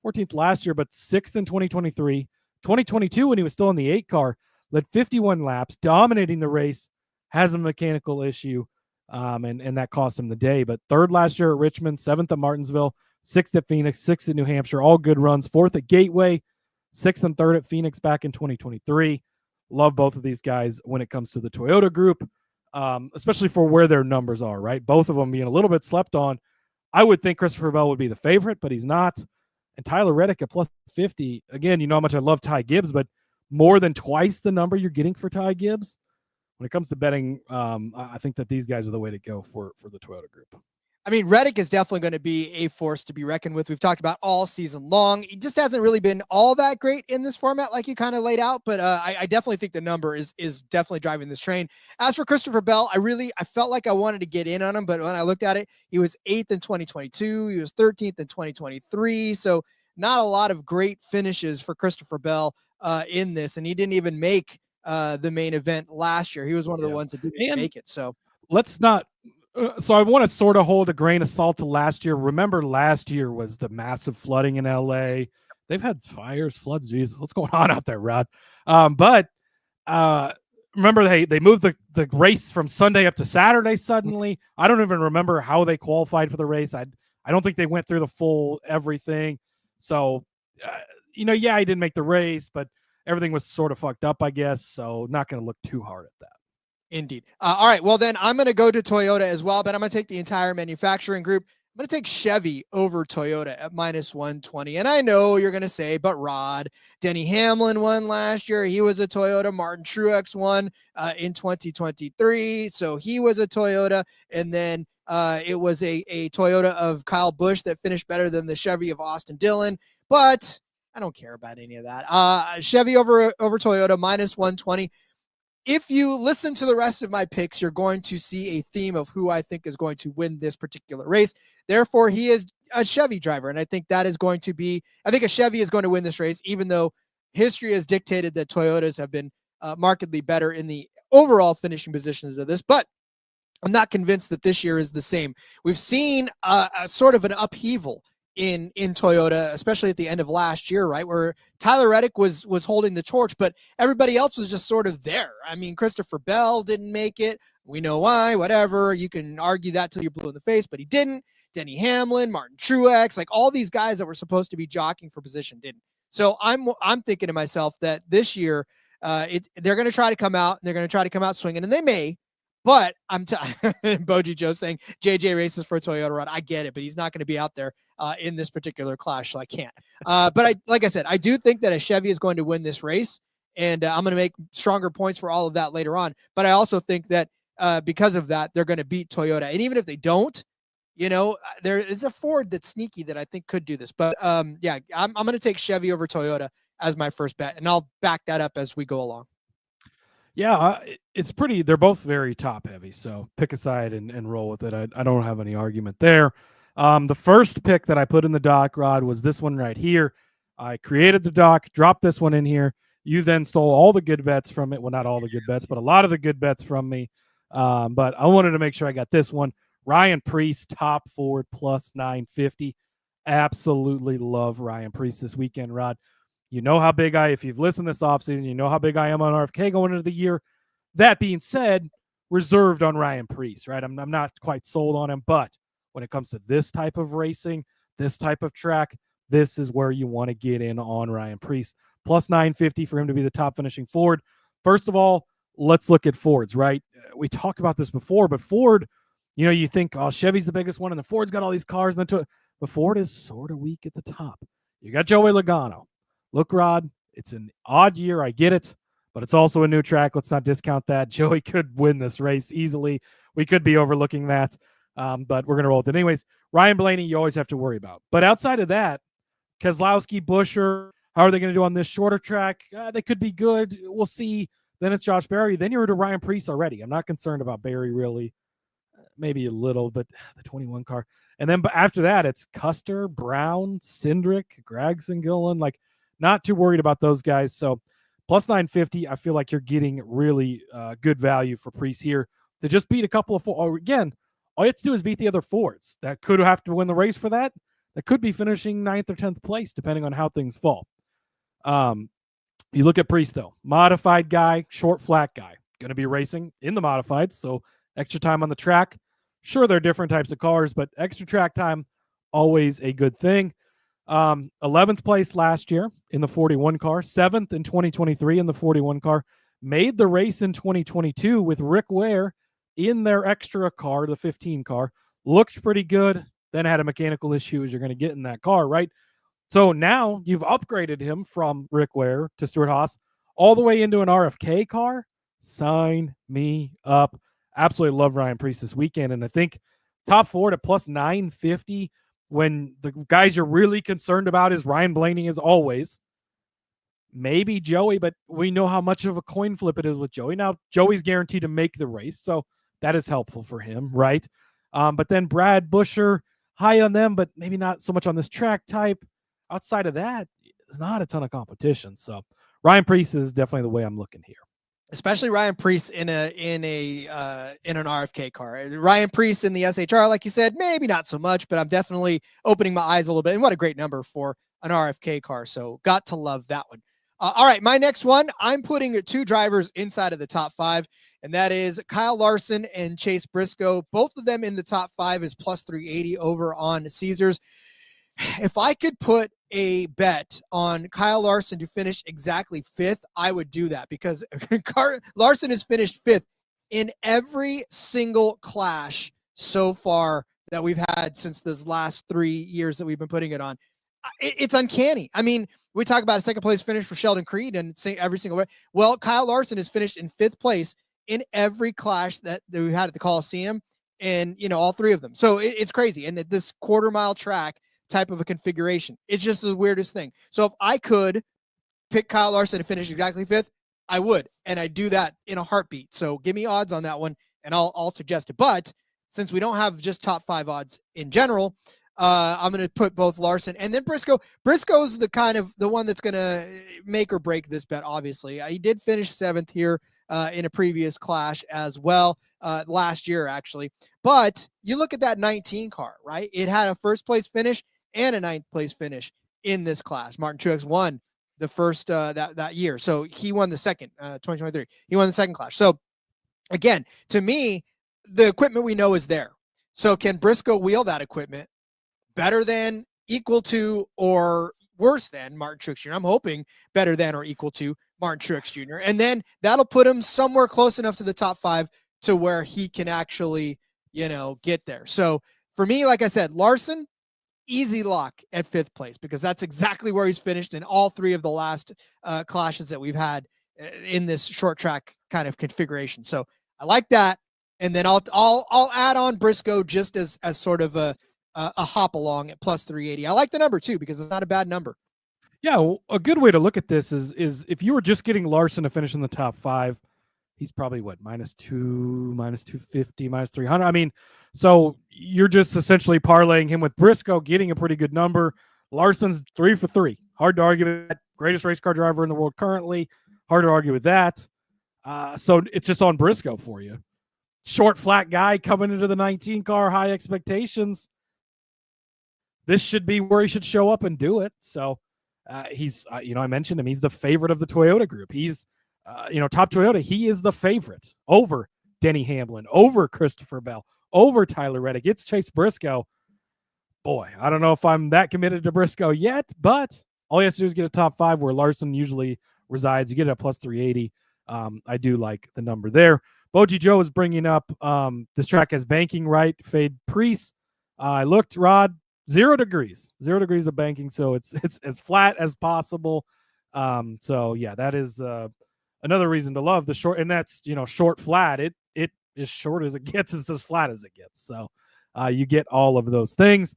14th last year, but 6th in 2023. 2022, when he was still in the 8 car, led 51 laps, dominating the race, has a mechanical issue, and that cost him the day. But 3rd last year at Richmond, 7th at Martinsville, 6th at Phoenix, 6th at New Hampshire, all good runs. 4th at Gateway, 6th and 3rd at Phoenix back in 2023. Love both of these guys when it comes to the Toyota group, especially for where their numbers are, right? Both of them being a little bit slept on. I would think Christopher Bell would be the favorite, but he's not. And Tyler Reddick at plus 50. Again, you know how much I love Ty Gibbs, but more than twice the number you're getting for Ty Gibbs. When it comes to betting, I think that these guys are the way to go for the Toyota group. I mean, Reddick is definitely going to be a force to be reckoned with. We've talked about all season long. He just hasn't really been all that great in this format, like you kind of laid out. But I definitely think the number is definitely driving this train. As for Christopher Bell, I felt like I wanted to get in on him, but when I looked at it, he was 8th in 2022. He was 13th in 2023. So not a lot of great finishes for Christopher Bell in this, and he didn't even make the main event last year. He was one of the ones that didn't make it. So let's not. So I want to sort of hold a grain of salt to last year. Remember, last year was the massive flooding in LA. They've had fires, floods. Jesus, what's going on out there, Rod? But remember, they moved the race from Sunday up to Saturday suddenly. I don't even remember how they qualified for the race. I don't think they went through the full everything. So, he didn't make the race, but everything was sort of fucked up, I guess. So not going to look too hard at that. Indeed. All right. Well, then I'm going to go to Toyota as well, but I'm going to take the entire manufacturing group. I'm going to take Chevy over Toyota at -120. And I know you're going to say, but Rod, Denny Hamlin won last year. He was a Toyota. Martin Truex won in 2023. So he was a Toyota. And then it was a Toyota of Kyle Busch that finished better than the Chevy of Austin Dillon. But I don't care about any of that. Chevy over Toyota, -120. If you listen to the rest of my picks, you're going to see a theme of who I think is going to win this particular race. Therefore, he is a Chevy driver. And I think that is going to be, I think a Chevy is going to win this race, even though history has dictated that Toyotas have been markedly better in the overall finishing positions of this. But I'm not convinced that this year is the same. We've seen a sort of an upheaval in Toyota, especially at the end of last year, right, where Tyler Reddick was holding the torch, but everybody else was just sort of there. I mean, Christopher Bell didn't make it. We know why, whatever. You can argue that till you're blue in the face, but he didn't. Denny Hamlin, Martin Truex, like all these guys that were supposed to be jockeying for position didn't. So I'm thinking to myself that this year they're going to try to come out, and they're going to try to come out swinging, and they may. But Boji Joe saying JJ races for a Toyota run. I get it, but he's not going to be out there in this particular clash, so I can't. But like I said, I do think that a Chevy is going to win this race, and I'm going to make stronger points for all of that later on. But I also think that because of that, they're going to beat Toyota. And even if they don't, there is a Ford that's sneaky that I think could do this. But I'm going to take Chevy over Toyota as my first bet, and I'll back that up as we go along. Yeah, it's pretty. They're both very top heavy, so pick a side and roll with it. I don't have any argument there. The first pick that I put in the doc, Rod, was this one right here. I created the doc, dropped this one in here. You then stole all the good bets from it. Well, not all the good bets, but a lot of the good bets from me. But I wanted to make sure I got this one. Ryan Preece, top Ford, +950. Absolutely love Ryan Preece this weekend, Rod. You know how big if you've listened this offseason, you know how big I am on RFK going into the year. That being said, reserved on Ryan Preece, right? I'm not quite sold on him, but when it comes to this type of racing, this type of track, this is where you want to get in on Ryan Preece. +950 for him to be the top finishing Ford. First of all, let's look at Fords, right? We talked about this before, but Ford, you think, oh, Chevy's the biggest one, and the Ford's got all these cars, and then but Ford is sort of weak at the top. You got Joey Logano. Look, Rod, it's an odd year. I get it, but it's also a new track. Let's not discount that. Joey could win this race easily. We could be overlooking that, but we're going to roll with it. Anyways, Ryan Blaney, you always have to worry about. But outside of that, Keselowski, Buescher, how are they going to do on this shorter track? They could be good. We'll see. Then it's Josh Berry. Then you're to Ryan Preece already. I'm not concerned about Berry, really. Maybe a little, but the 21 car. And then after that, it's Custer, Brown, Cindric, Gragson, Gillen. Not too worried about those guys. So +950, I feel like you're getting really good value for Preece here to just beat a couple of Fords. Again, all you have to do is beat the other Fords. That could have to win the race for that. That could be finishing 9th or 10th place, depending on how things fall. You look at Preece, though. Modified guy, short, flat guy. Going to be racing in the modified, so extra time on the track. Sure, they're different types of cars, but extra track time, always a good thing. 11th place last year in the 41 car, 7th in 2023 in the 41 car, made the race in 2022 with Rick Ware in their extra car, the 15 car, looked pretty good, then had a mechanical issue as you're going to get in that car, right? So now you've upgraded him from Rick Ware to Stuart Haas all the way into an RFK car. Sign me up. Absolutely love Ryan Preece this weekend, and I think Top 4 to plus 950 when the guys you're really concerned about is Ryan Blaney as always. Maybe Joey, but we know how much of a coin flip it is with Joey. Now, Joey's guaranteed to make the race, so that is helpful for him, right? But then Brad Buscher, high on them, but maybe not so much on this track type. Outside of that, there's not a ton of competition. So Ryan Preece is definitely the way I'm looking here. Especially Ryan Preece in an RFK car. Ryan Preece in the SHR, like you said, maybe not so much, but I'm definitely opening my eyes a little bit. And what a great number for an RFK car. So got to love that one. All right, my next one, I'm putting 2 drivers inside of the top 5, and that is Kyle Larson and Chase Briscoe. Both of them in the top 5 is plus 380 over on Caesars. If I could put a bet on Kyle Larson to finish exactly 5th, I would do that, because Larson has finished 5th in every single clash so far that we've had since those last 3 years that we've been putting it on. It's uncanny. I mean, we talk about a second place finish for Sheldon Creed and every single way. Well, Kyle Larson has finished in 5th place in every clash that we've had at the Coliseum, and, all 3 of them. So it's crazy. And at this quarter-mile track type of a configuration, it's just the weirdest thing. So if I could pick Kyle Larson to finish exactly 5th, I would. And I do that in a heartbeat. So give me odds on that one, and I'll suggest it. But since we don't have just top 5 odds in general, I'm going to put both Larson and then Briscoe. Briscoe's the one that's going to make or break this bet, obviously. He did finish 7th here in a previous clash as well, last year, actually. But you look at that 19 car, right? It had a first place finish and a 9th place finish in this clash. Martin Truex won the first that year. So he won the second, 2023. He won the second clash. So again, to me, the equipment we know is there. So can Briscoe wheel that equipment better than, equal to, or worse than Martin Truex Jr.? I'm hoping better than or equal to Martin Truex Jr. And then that'll put him somewhere close enough to the top 5 to where he can actually, get there. So for me, like I said, Larson, easy lock at 5th place, because that's exactly where he's finished in all 3 of the last clashes that we've had in this short track kind of configuration. So I like that. And then I'll add on Briscoe just as sort of a hop along at plus 380. I like the number too, because it's not a bad number. Yeah, a good way to look at this is if you were just getting Larson to finish in the top 5, he's probably what, -2, -250, -300. I mean, so you're just essentially parlaying him with Briscoe, getting a pretty good number. Larson's 3 for 3. Hard to argue with that. Greatest race car driver in the world currently. Hard to argue with that. So it's just on Briscoe for you. Short, flat guy coming into the 19 car, high expectations. This should be where he should show up and do it. So he's, I mentioned him. He's the favorite of the Toyota group. He's, top Toyota. He is the favorite over Denny Hamlin, over Christopher Bell, over Tyler Reddick. It's Chase Briscoe. Boy, I don't know if I'm that committed to Briscoe yet, but all he has to do is get a top 5 where Larson usually resides. You get it at plus 380. I do like the number there. Boji Joe is bringing up this track has banking, right? Fade Preece. I looked, Rod, 0 degrees of banking, so it's as flat as possible. So yeah, that is another reason to love the short, and that's short flat. It is short as it gets. It's as flat as it gets. So you get all of those things.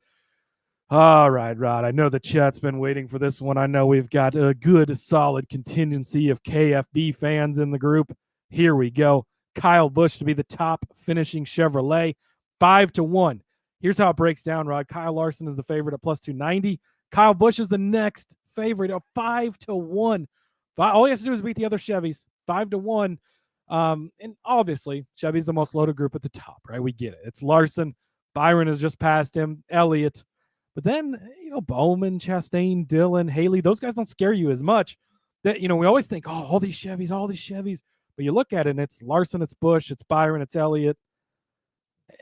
All right, Rod. I know the chat's been waiting for this one. I know we've got a good, solid contingency of KFB fans in the group. Here we go. Kyle Busch to be the top finishing Chevrolet, 5-1. Here's how it breaks down, Rod. Kyle Larson is the favorite at plus 290. Kyle Busch is the next favorite of 5-1. All he has to do is beat the other Chevys, 5-1. And obviously, Chevy's the most loaded group at the top, right? We get it. It's Larson. Byron has just passed him. Elliott. But then, Bowman, Chastain, Dillon, Haley, those guys don't scare you as much. That we always think, oh, all these Chevys. But you look at it, and it's Larson, it's Busch, it's Byron, it's Elliott.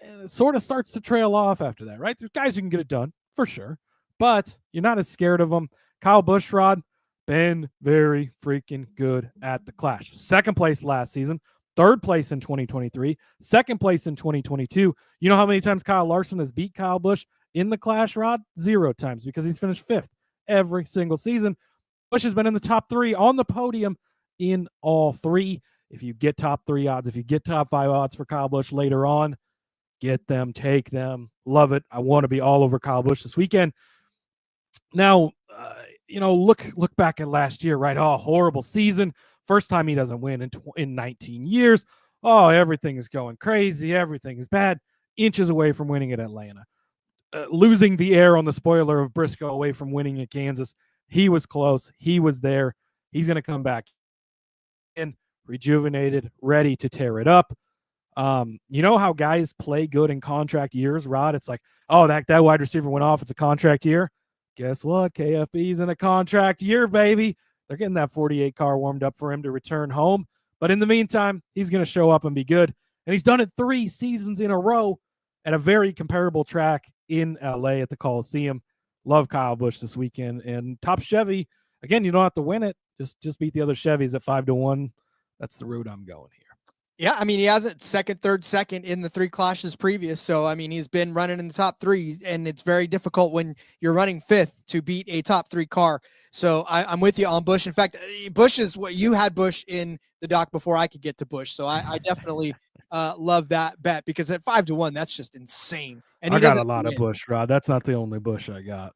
And it sort of starts to trail off after that, right? There's guys who can get it done, for sure. But you're not as scared of them. Kyle Busch, Rod, been very freaking good at the Clash. 2nd place last season, 3rd place in 2023, 2nd place in 2022. You know how many times Kyle Larson has beat Kyle Busch in the Clash, Rod? 0 times, because he's finished 5th every single season. Busch has been in the top 3 on the podium in all 3. If you get top 3 odds, if you get top 5 odds for Kyle Busch later on, Get them, take them, love it. I want to be all over Kyle Busch this weekend. Now, look back at last year, right? Oh, horrible season. First time he doesn't win in 19 years. Oh, everything is going crazy. Everything is bad. Inches away from winning at Atlanta. Losing the air on the spoiler of Briscoe away from winning at Kansas. He was close. He was there. He's going to come back in, rejuvenated, ready to tear it up. You know how guys play good in contract years, Rod? It's like, oh, that wide receiver went off. It's a contract year. Guess what? KFB's in a contract year, baby. They're getting that 48 car warmed up for him to return home. But in the meantime, he's going to show up and be good. And he's done it 3 seasons in a row at a very comparable track in LA at the Coliseum. Love Kyle Busch this weekend. And top Chevy, again, you don't have to win it. Just beat the other Chevys at 5-1. That's the route I'm going here. Yeah, I mean, he hasn't second in the 3 clashes previous. So, I mean, he's been running in the top 3, and it's very difficult when you're running 5th to beat a top 3 car. So I'm with you on Busch. In fact, Busch is what you had Busch in the dock before I could get to Busch. So I definitely love that bet, because at 5-1, that's just insane. And I got a lot of Busch, Rod. That's not the only Busch I got.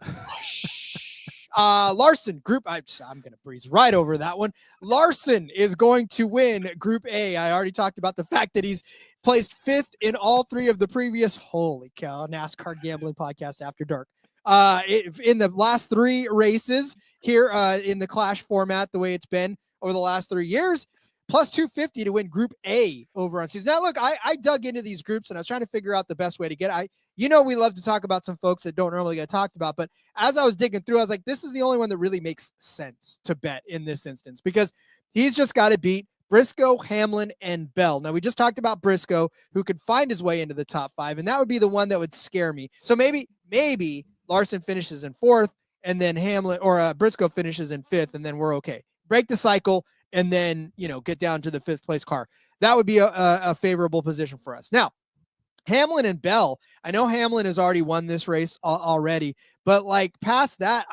Larson group. I'm going to breeze right over that one. Larson is going to win Group A. I already talked about the fact that he's placed 5th in all 3 of the previous. Holy cow! NASCAR Gambling Podcast After Dark. In the last 3 races here in the Clash format, the way it's been over the last 3 years, plus 250 to win Group A over on season. Now, look, I dug into these groups and I was trying to figure out the best way to get it. We love to talk about some folks that don't normally get talked about, but as I was digging through, I was like, this is the only one that really makes sense to bet in this instance, because he's just got to beat Briscoe, Hamlin, and Bell. Now, we just talked about Briscoe, who could find his way into the top 5, and that would be the one that would scare me. So maybe Larson finishes in 4th, and then Hamlin or Briscoe finishes in 5th, and then we're okay. Break the cycle, and then, get down to the 5th place car. That would be a favorable position for us. Now, Hamlin and Bell, I know Hamlin has already won this race already, but like past that,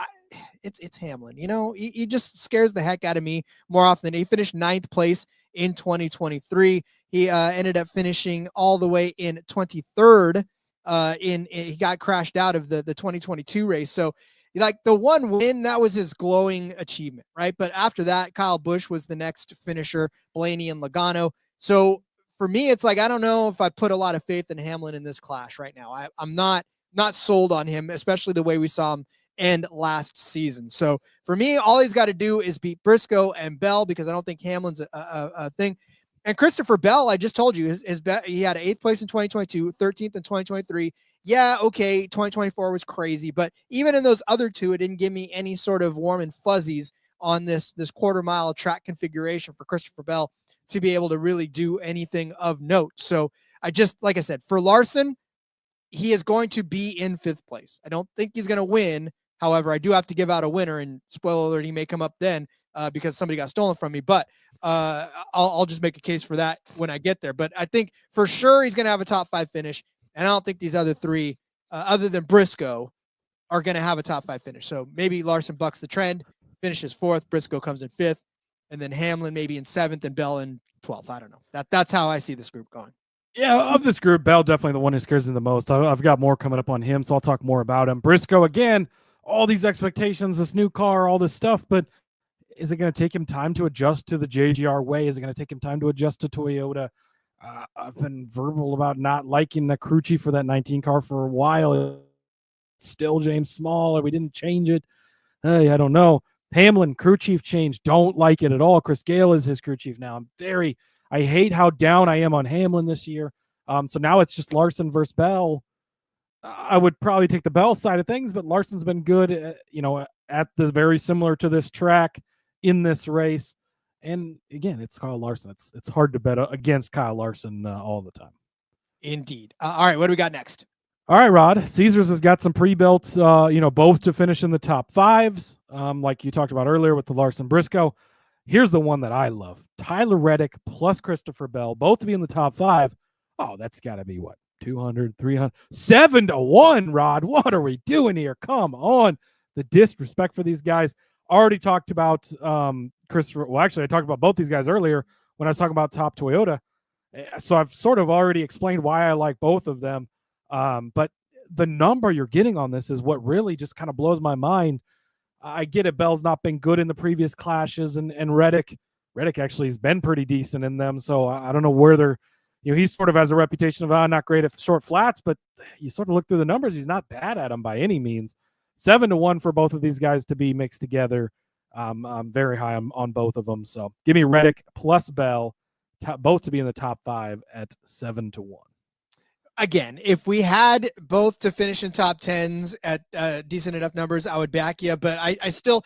it's Hamlin. He just scares the heck out of me more often than he finished 9th place in 2023. He ended up finishing all the way in 23rd. He got crashed out of the 2022 race. So like the one win, that was his glowing achievement, right? But after that, Kyle Busch was the next finisher, Blaney and Logano. So for me, it's like, I don't know if I put a lot of faith in Hamlin in this clash right now. I'm not sold on him, especially the way we saw him end last season. So for me, all he's got to do is beat Briscoe and Bell, because I don't think Hamlin's a thing. And Christopher Bell, I just told you, he had 8th place in 2022, 13th in 2023. Yeah, okay, 2024 was crazy, but even in those other 2, it didn't give me any sort of warm and fuzzies on this quarter-mile track configuration for Christopher Bell to be able to really do anything of note. So like I said, for Larson, he is going to be in 5th place. I don't think he's going to win. However, I do have to give out a winner, and spoiler alert, he may come up then because somebody got stolen from me, but I'll just make a case for that when I get there. But I think for sure he's going to have a top 5 finish. And I don't think these other 3, other than Briscoe, are going to have a top 5 finish. So maybe Larson bucks the trend, finishes 4th, Briscoe comes in 5th, and then Hamlin maybe in 7th and Bell in 12th. I don't know. That's how I see this group going. Yeah, of this group, Bell definitely the one who scares me the most. I've got more coming up on him, so I'll talk more about him. Briscoe, again, all these expectations, this new car, all this stuff, but is it going to take him time to adjust to the JGR way? Is it going to take him time to adjust to Toyota? I've been verbal about not liking the crew chief for that 19 car for a while. Still James Small, or we didn't change it. Hey, I don't know. Hamlin, crew chief change. Don't like it at all. Chris Gale is his crew chief now. I hate how down I am on Hamlin this year. So now it's just Larson versus Bell. I would probably take the Bell side of things, but Larson's been good, at the very similar to this track in this race. And again, it's Kyle Larson. It's hard to bet against Kyle Larson all the time. Indeed. All right, what do we got next? All right, Rod. Caesars has got some pre-built, both to finish in the top 5s, like you talked about earlier with the Larson Briscoe. Here's the one that I love. Tyler Reddick plus Christopher Bell, both to be in the top 5. Oh, that's got to be what? 200, 300, 7-1, Rod. What are we doing here? Come on. The disrespect for these guys. Already talked about Christopher. Well, actually, I talked about both these guys earlier when I was talking about top Toyota. So I've sort of already explained why I like both of them. But the number you're getting on this is what really just kind of blows my mind. I get it. Bell's not been good in the previous clashes, and Reddick actually has been pretty decent in them. So I don't know where they're, he sort of has a reputation of not great at short flats, but you sort of look through the numbers. He's not bad at them by any means. 7-1 for both of these guys to be mixed together. I'm very high on both of them. So give me Reddick plus Bell, both to be in the top 5 at 7-1. Again, if we had both to finish in top 10s at decent enough numbers, I would back you. But I still,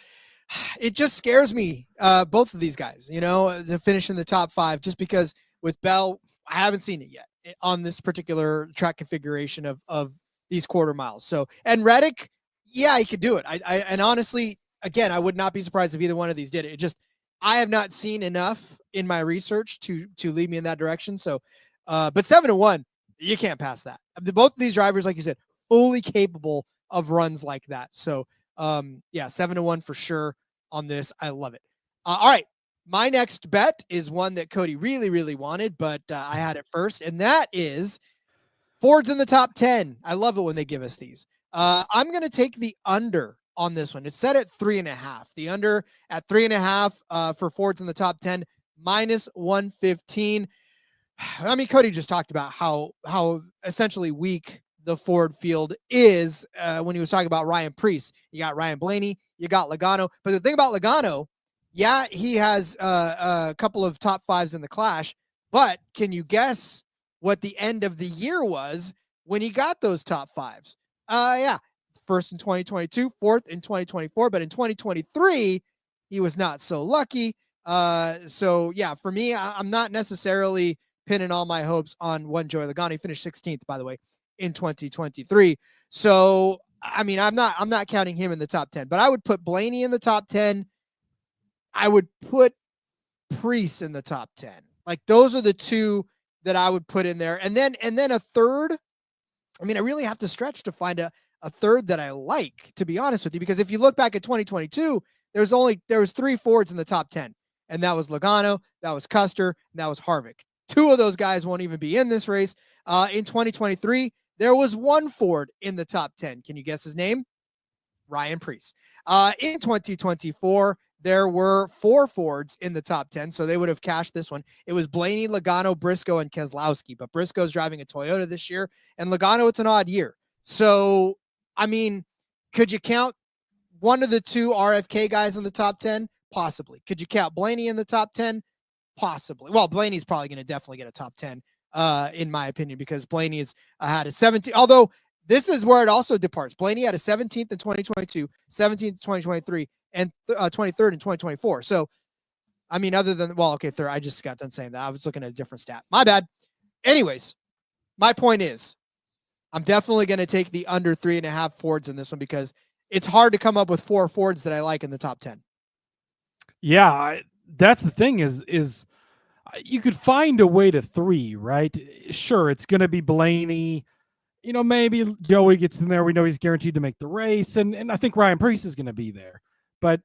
it just scares me, both of these guys, to finish in the top 5, just because with Bell, I haven't seen it yet on this particular track configuration of these quarter miles. So, and Reddick, yeah, he could do it. And honestly, again, I would not be surprised if either one of these did it. It just, I have not seen enough in my research to lead me in that direction. So, but 7-1. You can't pass that. Both of these drivers, like you said, fully capable of runs like that. So, 7-1 for sure on this. I love it. All right. My next bet is one that Cody really, really wanted, but I had it first, and that is Fords in the top 10. I love it when they give us these. I'm going to take the under on this one. It's set at 3.5. The under at 3.5 for Fords in the top 10, minus 115. I mean, Cody just talked about how essentially weak the Ford field is when he was talking about Ryan Preece. You got Ryan Blaney, you got Logano. But the thing about Logano, yeah, he has a couple of top 5s in the Clash. But can you guess what the end of the year was when he got those top 5s? First in 2022, fourth in 2024. But in 2023, he was not so lucky. For me, I'm not necessarily pinning all my hopes on one Joey Logano. He finished 16th, by the way, in 2023. So, I mean, I'm not counting him in the top 10, but I would put Blaney in the top 10. I would put Preece in the top 10. Like, those are the two that I would put in there. And then a third. I mean, I really have to stretch to find a third that I like, to be honest with you, because if you look back at 2022, there was 3 Fords in the top 10, and that was Logano, that was Custer, and that was Harvick. 2 of those guys won't even be in this race. In 2023, there was 1 Ford in the top 10. Can you guess his name? Ryan Preece. In 2024, there were 4 Fords in the top 10, so they would have cashed this one. It was Blaney, Logano, Briscoe, and Keselowski, but Briscoe's driving a Toyota this year, and Logano, it's an odd year. So, I mean, could you count one of the 2 RFK guys in the top 10? Possibly. Could you count Blaney in the top 10? Possibly. Well, Blaney's probably going to definitely get a top 10, in my opinion, because Blaney has had a 17. Although this is where it also departs. Blaney had a 17th in 2022, 17th in 2023, and 23rd in 2024. So, I mean, other than, third. I just got done saying that. I was looking at a different stat. My bad. Anyways, my point is, I'm definitely going to take the under 3.5 Fords in this one because it's hard to come up with 4 Fords that I like in the top 10. Yeah, that's the thing is you could find a way to 3, right? Sure, it's going to be Blaney. Maybe Joey gets in there. We know he's guaranteed to make the race. And I think Ryan Preece is going to be there. But,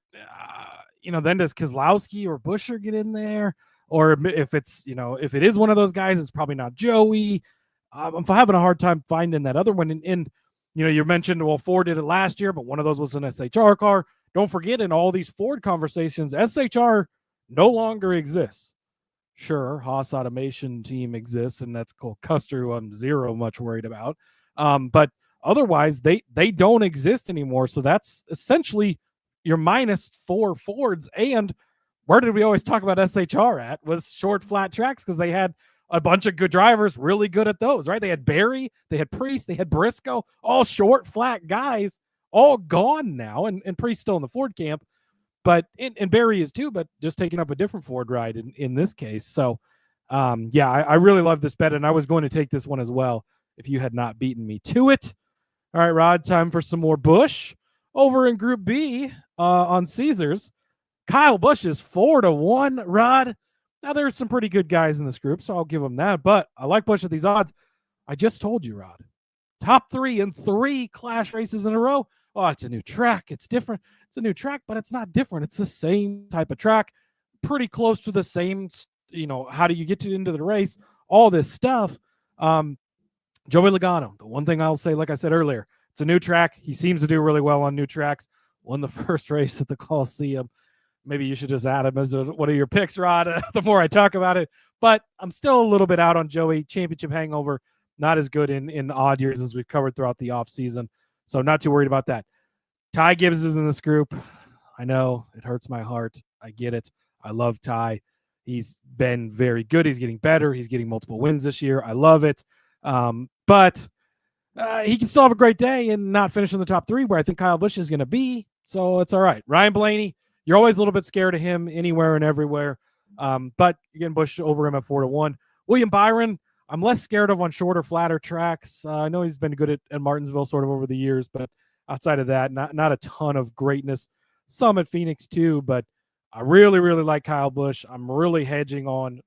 then does Keselowski or Buescher get in there? Or if it's, if it is one of those guys, it's probably not Joey. I'm having a hard time finding that other one. And you mentioned, Ford did it last year, but one of those was an SHR car. Don't forget, in all these Ford conversations, SHR no longer exists. Sure, Haas Automation team exists, and that's called Custer, who I'm zero much worried about. But otherwise, they don't exist anymore. So that's essentially your minus 4 Fords. And where did we always talk about SHR at? Was short, flat tracks, because they had a bunch of good drivers really good at those, right? They had Barry, they had Preece, they had Briscoe, all short, flat guys, all gone now. And Preece still in the Ford camp. But and Barry is too, but just taking up a different Ford ride in this case. So, I really love this bet, and I was going to take this one as well if you had not beaten me to it. All right, Rod, time for some more Busch over in Group B on Caesars. Kyle Busch is 4-1. Rod, now there's some pretty good guys in this group, so I'll give him that. But I like Busch at these odds. I just told you, Rod, top 3 in 3 Clash races in a row. Oh, it's a new track. It's different. It's a new track, but it's not different. It's the same type of track, pretty close to the same, how do you get into the race? all this stuff. Joey Logano, the one thing I'll say, like I said earlier, it's a new track. He seems to do really well on new tracks. Won the first race at the Coliseum. Maybe you should just add him as one of your picks, Rod, the more I talk about it. But I'm still a little bit out on Joey. Championship hangover, not as good in odd years as we've covered throughout the offseason. So not too worried about that. Ty Gibbs is in this group. I know it hurts my heart. I get it. I love Ty. He's been very good. He's getting better. He's getting multiple wins this year. I love it. But he can still have a great day and not finish in the top 3 where I think Kyle Busch is going to be. So it's all right. Ryan Blaney, you're always a little bit scared of him anywhere and everywhere. But you're getting Busch over him at 4-1. William Byron, I'm less scared of on shorter, flatter tracks. I know he's been good at Martinsville sort of over the years, but outside of that, not a ton of greatness. Some at Phoenix too, but I really, really like Kyle Busch. I'm really hedging on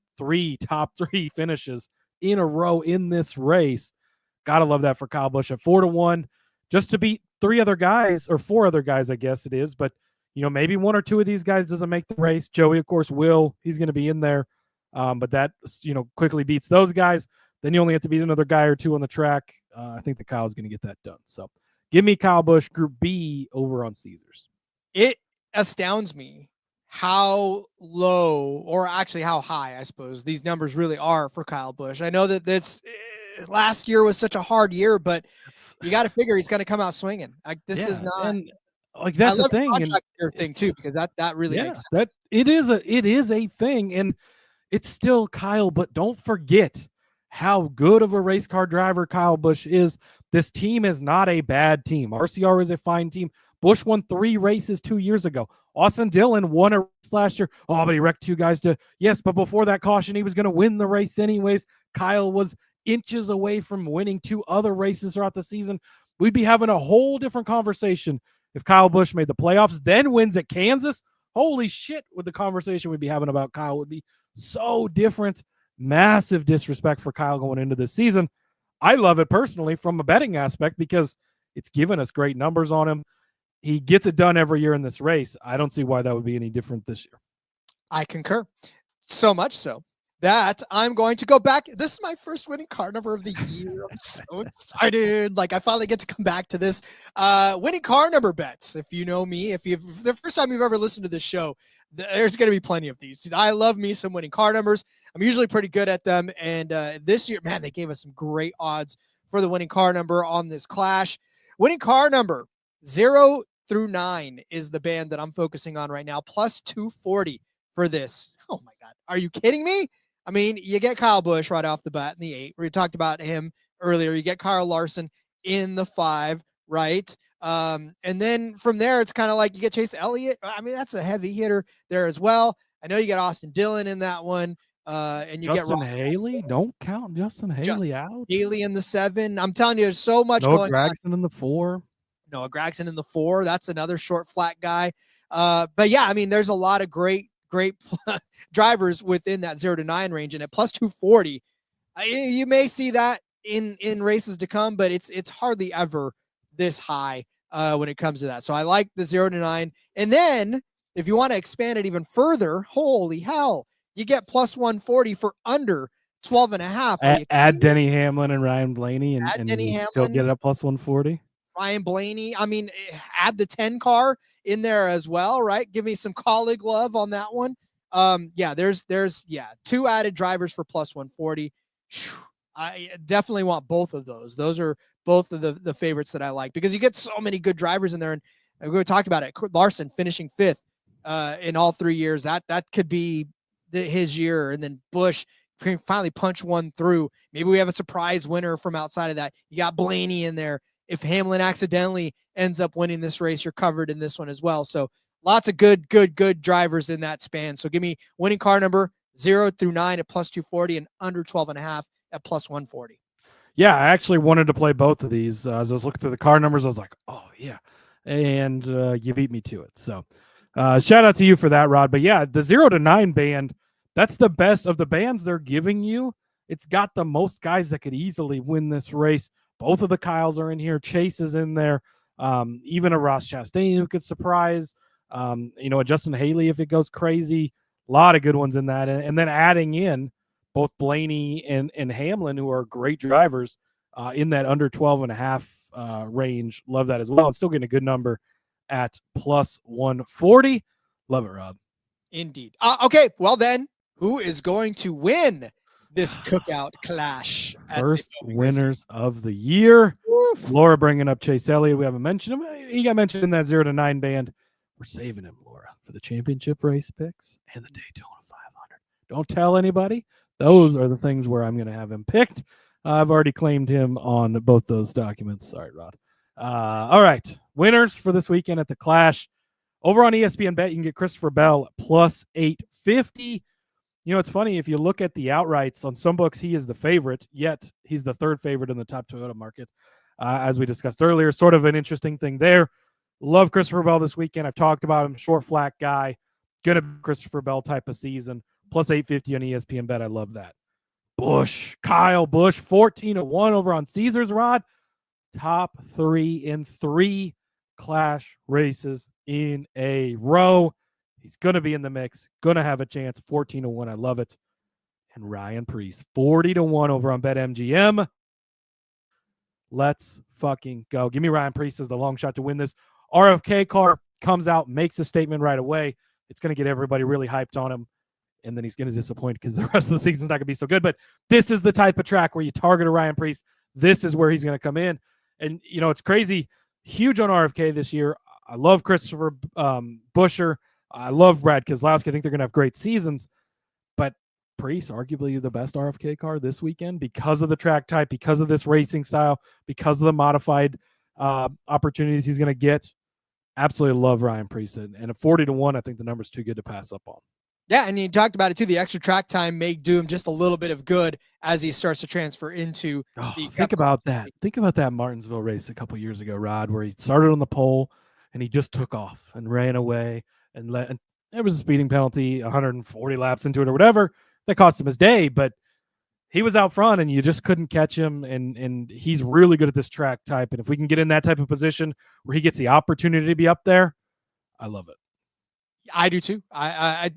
top 3 finishes in a row in this race. Gotta love that for Kyle Busch at 4-1, just to beat 3 other guys, or 4 other guys, I guess it is. But, maybe 1 or 2 of these guys doesn't make the race. Joey, of course, will. He's going to be in there. But that, quickly beats those guys. Then you only have to beat another guy or 2 on the track. I think that Kyle's going to get that done. So give me Kyle Busch, Group B, over on Caesars. It astounds me how low, or actually how high, I suppose, these numbers really are for Kyle Busch. I know that last year was such a hard year, but you got to figure he's going to come out swinging. This is not. And that's the thing. Thing too, because that really makes sense. That it is a thing, and it's still Kyle. But don't forget how good of a race car driver Kyle Busch is. This team is not a bad team. RCR is a fine team. Busch won 3 races 2 years ago. Austin Dillon won a race last year. Oh, but he wrecked 2 guys yes, but before that caution, he was going to win the race anyways. Kyle was inches away from winning 2 other races throughout the season. We'd be having a whole different conversation if Kyle Busch made the playoffs, then wins at Kansas. Holy shit, would the conversation we'd be having about Kyle would be so different. Massive disrespect for Kyle going into this season. I love it personally from a betting aspect because it's given us great numbers on him. He gets it done every year in this race. I don't see why that would be any different this year. I concur. So much so that I'm going to go back. This is my first winning car number of the year. I'm so excited. I finally get to come back to this. Winning car number bets. If you know me, if the first time you've ever listened to this show, there's going to be plenty of these. I love me some winning car numbers. I'm usually pretty good at them. And this year, man, they gave us some great odds for the winning car number on this clash. Winning car number 0 through 9 is the band that I'm focusing on right now. Plus 240 for this. Oh my God. Are you kidding me? I mean, you get Kyle Busch right off the bat in the 8. We talked about him earlier. You get Kyle Larson in the 5, right? And then from there, it's kind of like you get Chase Elliott. I mean, that's a heavy hitter there as well. I know you get Austin Dillon in that one. And you Justin get Haley. Don't count Justin Haley out. Haley in the 7. I'm telling you, there's so much Noah going Gragson on. in the 4. Noah Gragson in the 4. That's another short, flat guy. But yeah, I mean, there's a lot of great drivers within that 0 to 9 range, and at plus 240, you may see that in races to come, but it's hardly ever this high when it comes to that. So I like the 0 to 9. And then if you want to expand it even further, holy hell, you get plus 140 for under 12.5. Add Denny Hamlin and Ryan Blaney, and you still get it at plus 140. Ryan Blaney. I mean, add the 10 car in there as well, right? Give me some colleague love on that one. Yeah, there's 2 added drivers for plus 140. I definitely want both of those. Those are both of the favorites that I like because you get so many good drivers in there. And we talked about it. Larson finishing 5th in all 3 years. That could be his year. And then Busch can finally punch one through. Maybe we have a surprise winner from outside of that. You got Blaney in there. If Hamlin accidentally ends up winning this race, you're covered in this one as well. So lots of good drivers in that span. So give me winning car number 0 through 9 at plus 240 and under 12.5 at plus 140. Yeah, I actually wanted to play both of these. As I was looking through the car numbers, I was like, oh, yeah. And you beat me to it. So shout out to you for that, Rod. But yeah, the 0 to 9 band, that's the best of the bands they're giving you. It's got the most guys that could easily win this race. Both of the Kyles are in here. Chase is in there. Even a Ross Chastain who could surprise. A Justin Haley if it goes crazy. A lot of good ones in that. And then adding in both Blaney and Hamlin, who are great drivers in that under 12.5 range. Love that as well. And still getting a good number at plus 140. Love it, Rob. Indeed. Okay, well then, who is going to win this cookout clash? First winners of the year. Woo. Laura bringing up Chase Elliott. We haven't mentioned him. He got mentioned in that 0 to 9 band. We're saving him, Laura, for the championship race picks and the Daytona 500. Don't tell anybody. Those are the things where I'm going to have him picked. I've already claimed him on both those documents. Sorry, Rod. All right. Winners for this weekend at the Clash. Over on ESPN Bet, you can get Christopher Bell plus 850. You know, it's funny. If you look at the outrights on some books, he is the favorite, yet he's the third favorite in the top Toyota market, as we discussed earlier. Sort of an interesting thing there. Love Christopher Bell this weekend. I've talked about him. Short, flat guy. Gonna be Christopher Bell type of season. Plus 850 on ESPN Bet. I love that. Busch, Kyle Busch, 14-1 over on Caesars, Rod. Top 3 in 3 Clash races in a row. He's going to be in the mix. Going to have a chance. 14-1. I love it. And Ryan Preece, 40-1 over on BetMGM. Let's fucking go. Give me Ryan Preece as the long shot to win this. RFK car comes out, makes a statement right away. It's going to get everybody really hyped on him. And then he's going to disappoint because the rest of the season's not going to be so good. But this is the type of track where you target a Ryan Preece. This is where he's going to come in. And, you know, it's crazy. Huge on RFK this year. I love Christopher Buescher. I love Brad Keselowski. I think they're going to have great seasons. But Preece, arguably the best RFK car this weekend because of the track type, because of this racing style, because of the modified opportunities he's going to get. Absolutely love Ryan Preece. And at 40-1, I think the number's too good to pass up on. Yeah, and you talked about it too. The extra track time may do him just a little bit of good as he starts to transfer into the think about that. Think about that Martinsville race a couple years ago, Rod, where he started on the pole and he just took off and ran away and there was a speeding penalty, 140 laps into it or whatever. That cost him his day, but he was out front and you just couldn't catch him. And he's really good at this track type. And if we can get in that type of position where he gets the opportunity to be up there, I love it. I do too. I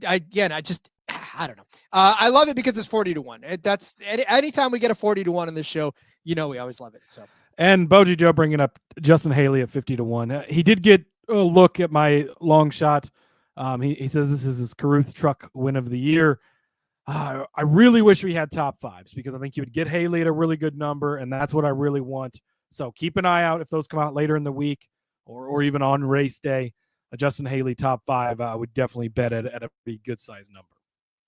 don't know. I love it because it's 40-1. That's anytime we get a 40-1 on this show, you know, we always love it. So, and Boji Joe bringing up Justin Haley at 50-1. He did get a look at my long shot. He says this is his Caruth truck win of the year. I really wish we had top fives because I think you would get Haley at a really good number, and that's what I really want. So keep an eye out if those come out later in the week or even on race day. Justin Haley top 5, I would definitely bet at a pretty good size number.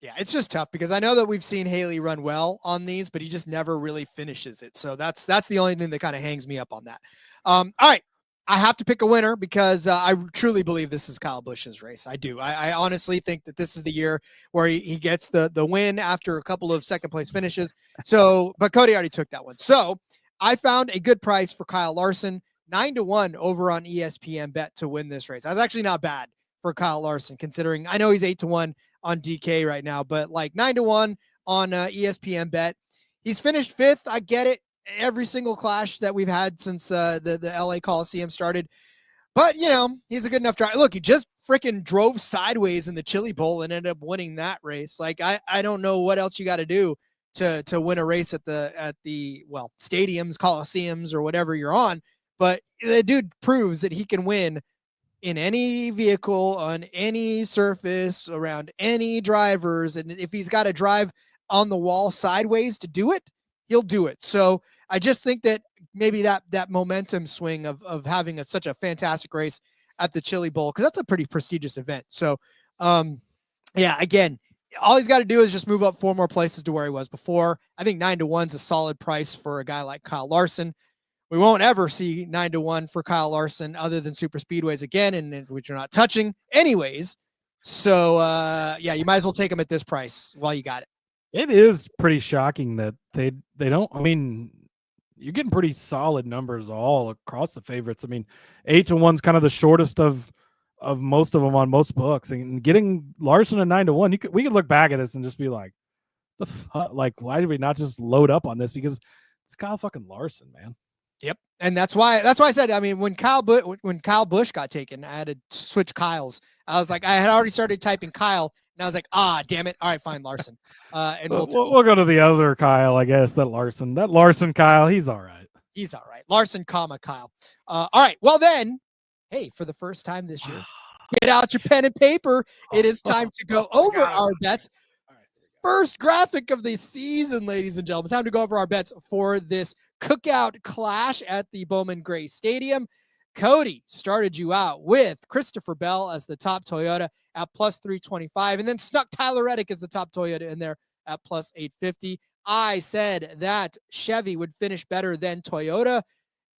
Yeah, it's just tough because I know that we've seen Haley run well on these, but he just never really finishes it. So that's the only thing that kind of hangs me up on that. All right, I have to pick a winner because I truly believe this is Kyle Busch's race. I do. I honestly think that this is the year where he gets the win after a couple of second place finishes. So, but Cody already took that one. So I found a good price for Kyle Larson. 9-1 over on ESPN Bet to win this race. That's actually not bad for Kyle Larson, considering I know he's 8-1 on DK right now, but like 9-1 on ESPN Bet. He's finished 5th. I get it. Every single clash that we've had since the LA Coliseum started, but you know, he's a good enough driver. Look, he just freaking drove sideways in the Chili Bowl and ended up winning that race. Like I don't know what else you got to do to win a race at the stadiums, Coliseums, or whatever you're on. But the dude proves that he can win in any vehicle, on any surface, around any drivers. And if he's got to drive on the wall sideways to do it, he'll do it. So I just think that maybe that momentum swing of having such a fantastic race at the Chili Bowl, because that's a pretty prestigious event. So, yeah, again, all he's got to do is just move up 4 more places to where he was before. I think 9-1 is a solid price for a guy like Kyle Larson. We won't ever see 9-1 for Kyle Larson other than super speedways again, and which you're not touching anyways. So, yeah, you might as well take him at this price while you got it. It is pretty shocking that they don't. I mean, you're getting pretty solid numbers all across the favorites. I mean, 8-1's kind of the shortest of most of them on most books, and getting Larson at 9-1, we could look back at this and just be like, the fuck? Like, why did we not just load up on this? Because it's Kyle fucking Larson, man. Yep. And that's why I said, I mean, when Kyle Busch got taken, I had to switch Kyles. I was like, I had already started typing Kyle. And I was like, damn it. All right, fine, Larson. And we'll go to the other Kyle, I guess. That Larson Kyle, he's all right. He's all right. Larson, Kyle. All right. Well, then, hey, for the first time this year, get out your pen and paper. It is time to go over our bets. First graphic of the season, ladies and gentlemen. Time to go over our bets for this cookout clash at the Bowman Gray Stadium. Cody started you out with Christopher Bell as the top Toyota at plus 325, and then snuck Tyler Reddick as the top Toyota in there at plus 850. I said that Chevy would finish better than Toyota.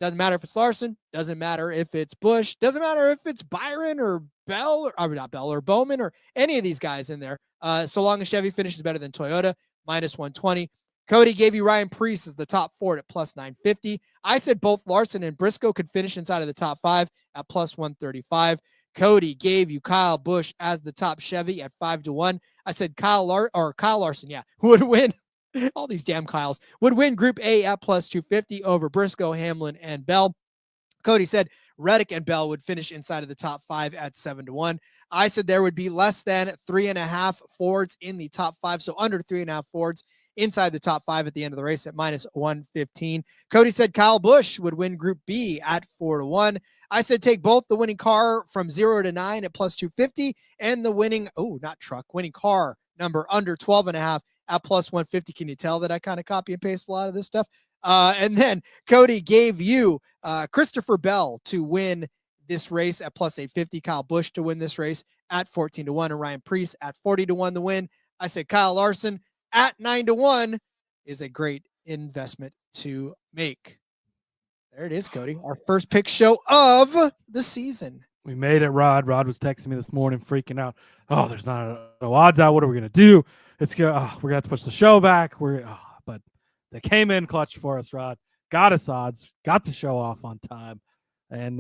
Doesn't matter if it's Larson. Doesn't matter if it's Busch. Doesn't matter if it's Byron or Bell, or not Bell, or Bowman, or any of these guys in there. So long as Chevy finishes better than Toyota, minus 120. Cody gave you Ryan Preece as the top Ford at plus 950. I said both Larson and Briscoe could finish inside of the top 5 at plus 135. Cody gave you Kyle Busch as the top Chevy at 5-1. I said Kyle Larson, would win. All these damn Kyles would win Group A at plus 250 over Briscoe, Hamlin, and Bell. Cody said Reddick and Bell would finish inside of the top 5 at 7-1. I said there would be less than 3.5 Fords in the top 5, so under 3.5 Fords inside the top 5 at the end of the race at minus 115. Cody said Kyle Busch would win Group B at 4-1. I said take both the winning car from 0 to 9 at plus 250 and the winning car number under 12.5 at plus 150. Can you tell that I kind of copy and paste a lot of this stuff? And then Cody gave you Christopher Bell to win this race at plus 850, Kyle Busch to win this race at 14-1, and Ryan Preece at 40-1 to win. I said Kyle Larson at 9-1 is a great investment to make. There it is, Cody. Our first pick show of the season. We made it, Rod. Rod was texting me this morning, freaking out. Oh, there's no odds out. What are we gonna do? We're gonna have to push the show back. But they came in clutch for us, Rod. Got us odds. Got the show off on time, and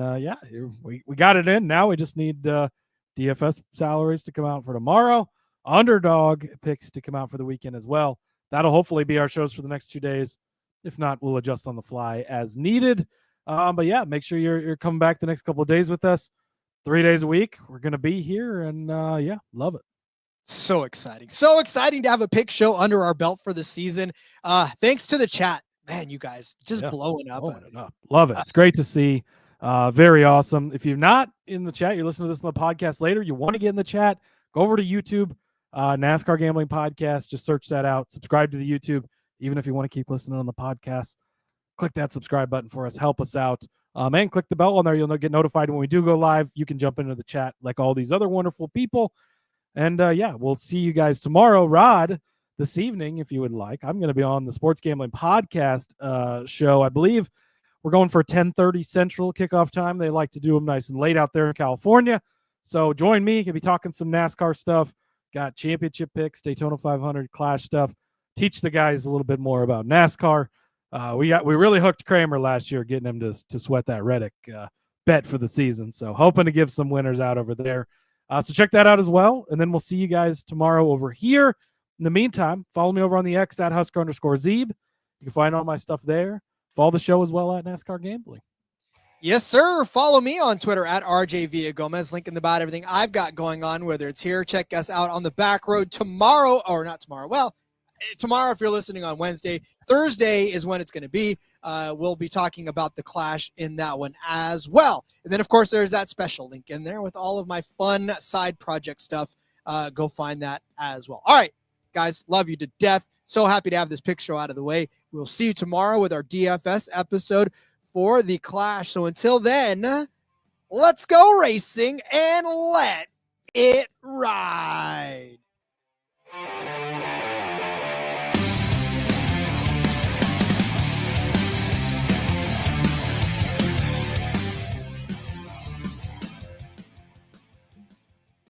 we got it in. Now we just need DFS salaries to come out for tomorrow. Underdog picks to come out for the weekend as well. That'll hopefully be our shows for the next 2 days. If not, we'll adjust on the fly as needed. But yeah, make sure you're coming back the next couple of days with us. 3 days a week. We're going to be here, and love it. So exciting. So exciting to have a pick show under our belt for the season. Thanks to the chat. Man, you guys just blowing up. Love it. It's great to see. Very awesome. If you're not in the chat, you're listening to this on the podcast later, you want to get in the chat, go over to YouTube, NASCAR Gambling Podcast. Just search that out. Subscribe to the YouTube. Even if you want to keep listening on the podcast, click that subscribe button for us. Help us out. And click the bell on there. You'll get notified when we do go live. You can jump into the chat like all these other wonderful people. And we'll see you guys tomorrow. Rod, this evening, if you would like, I'm going to be on the Sports Gambling Podcast show. I believe we're going for 10:30 Central kickoff time. They like to do them nice and late out there in California. So join me. Could be talking some NASCAR stuff. Got championship picks, Daytona 500 Clash stuff. Teach the guys a little bit more about NASCAR. We really hooked Kramer last year, getting him to sweat that Reddick bet for the season. So hoping to give some winners out over there. So check that out as well. And then we'll see you guys tomorrow over here. In the meantime, follow me over on the X at Husker_Zeeb. You can find all my stuff there. Follow the show as well at NASCAR Gambling. Yes, sir. Follow me on Twitter at RJ Villagomez. Link in the bio, everything I've got going on, whether it's here. Check us out on the back road tomorrow, or not tomorrow. Well, tomorrow if you're listening on Wednesday. Thursday is when it's going to be. We'll be talking about the Clash in that one as well. And then, of course, there's that special link in there with all of my fun side project stuff. Go find that as well. All right, guys, love you to death. So happy to have this pick show out of the way. We'll see you tomorrow with our DFS episode for the Clash. So until then, let's go racing and let it ride.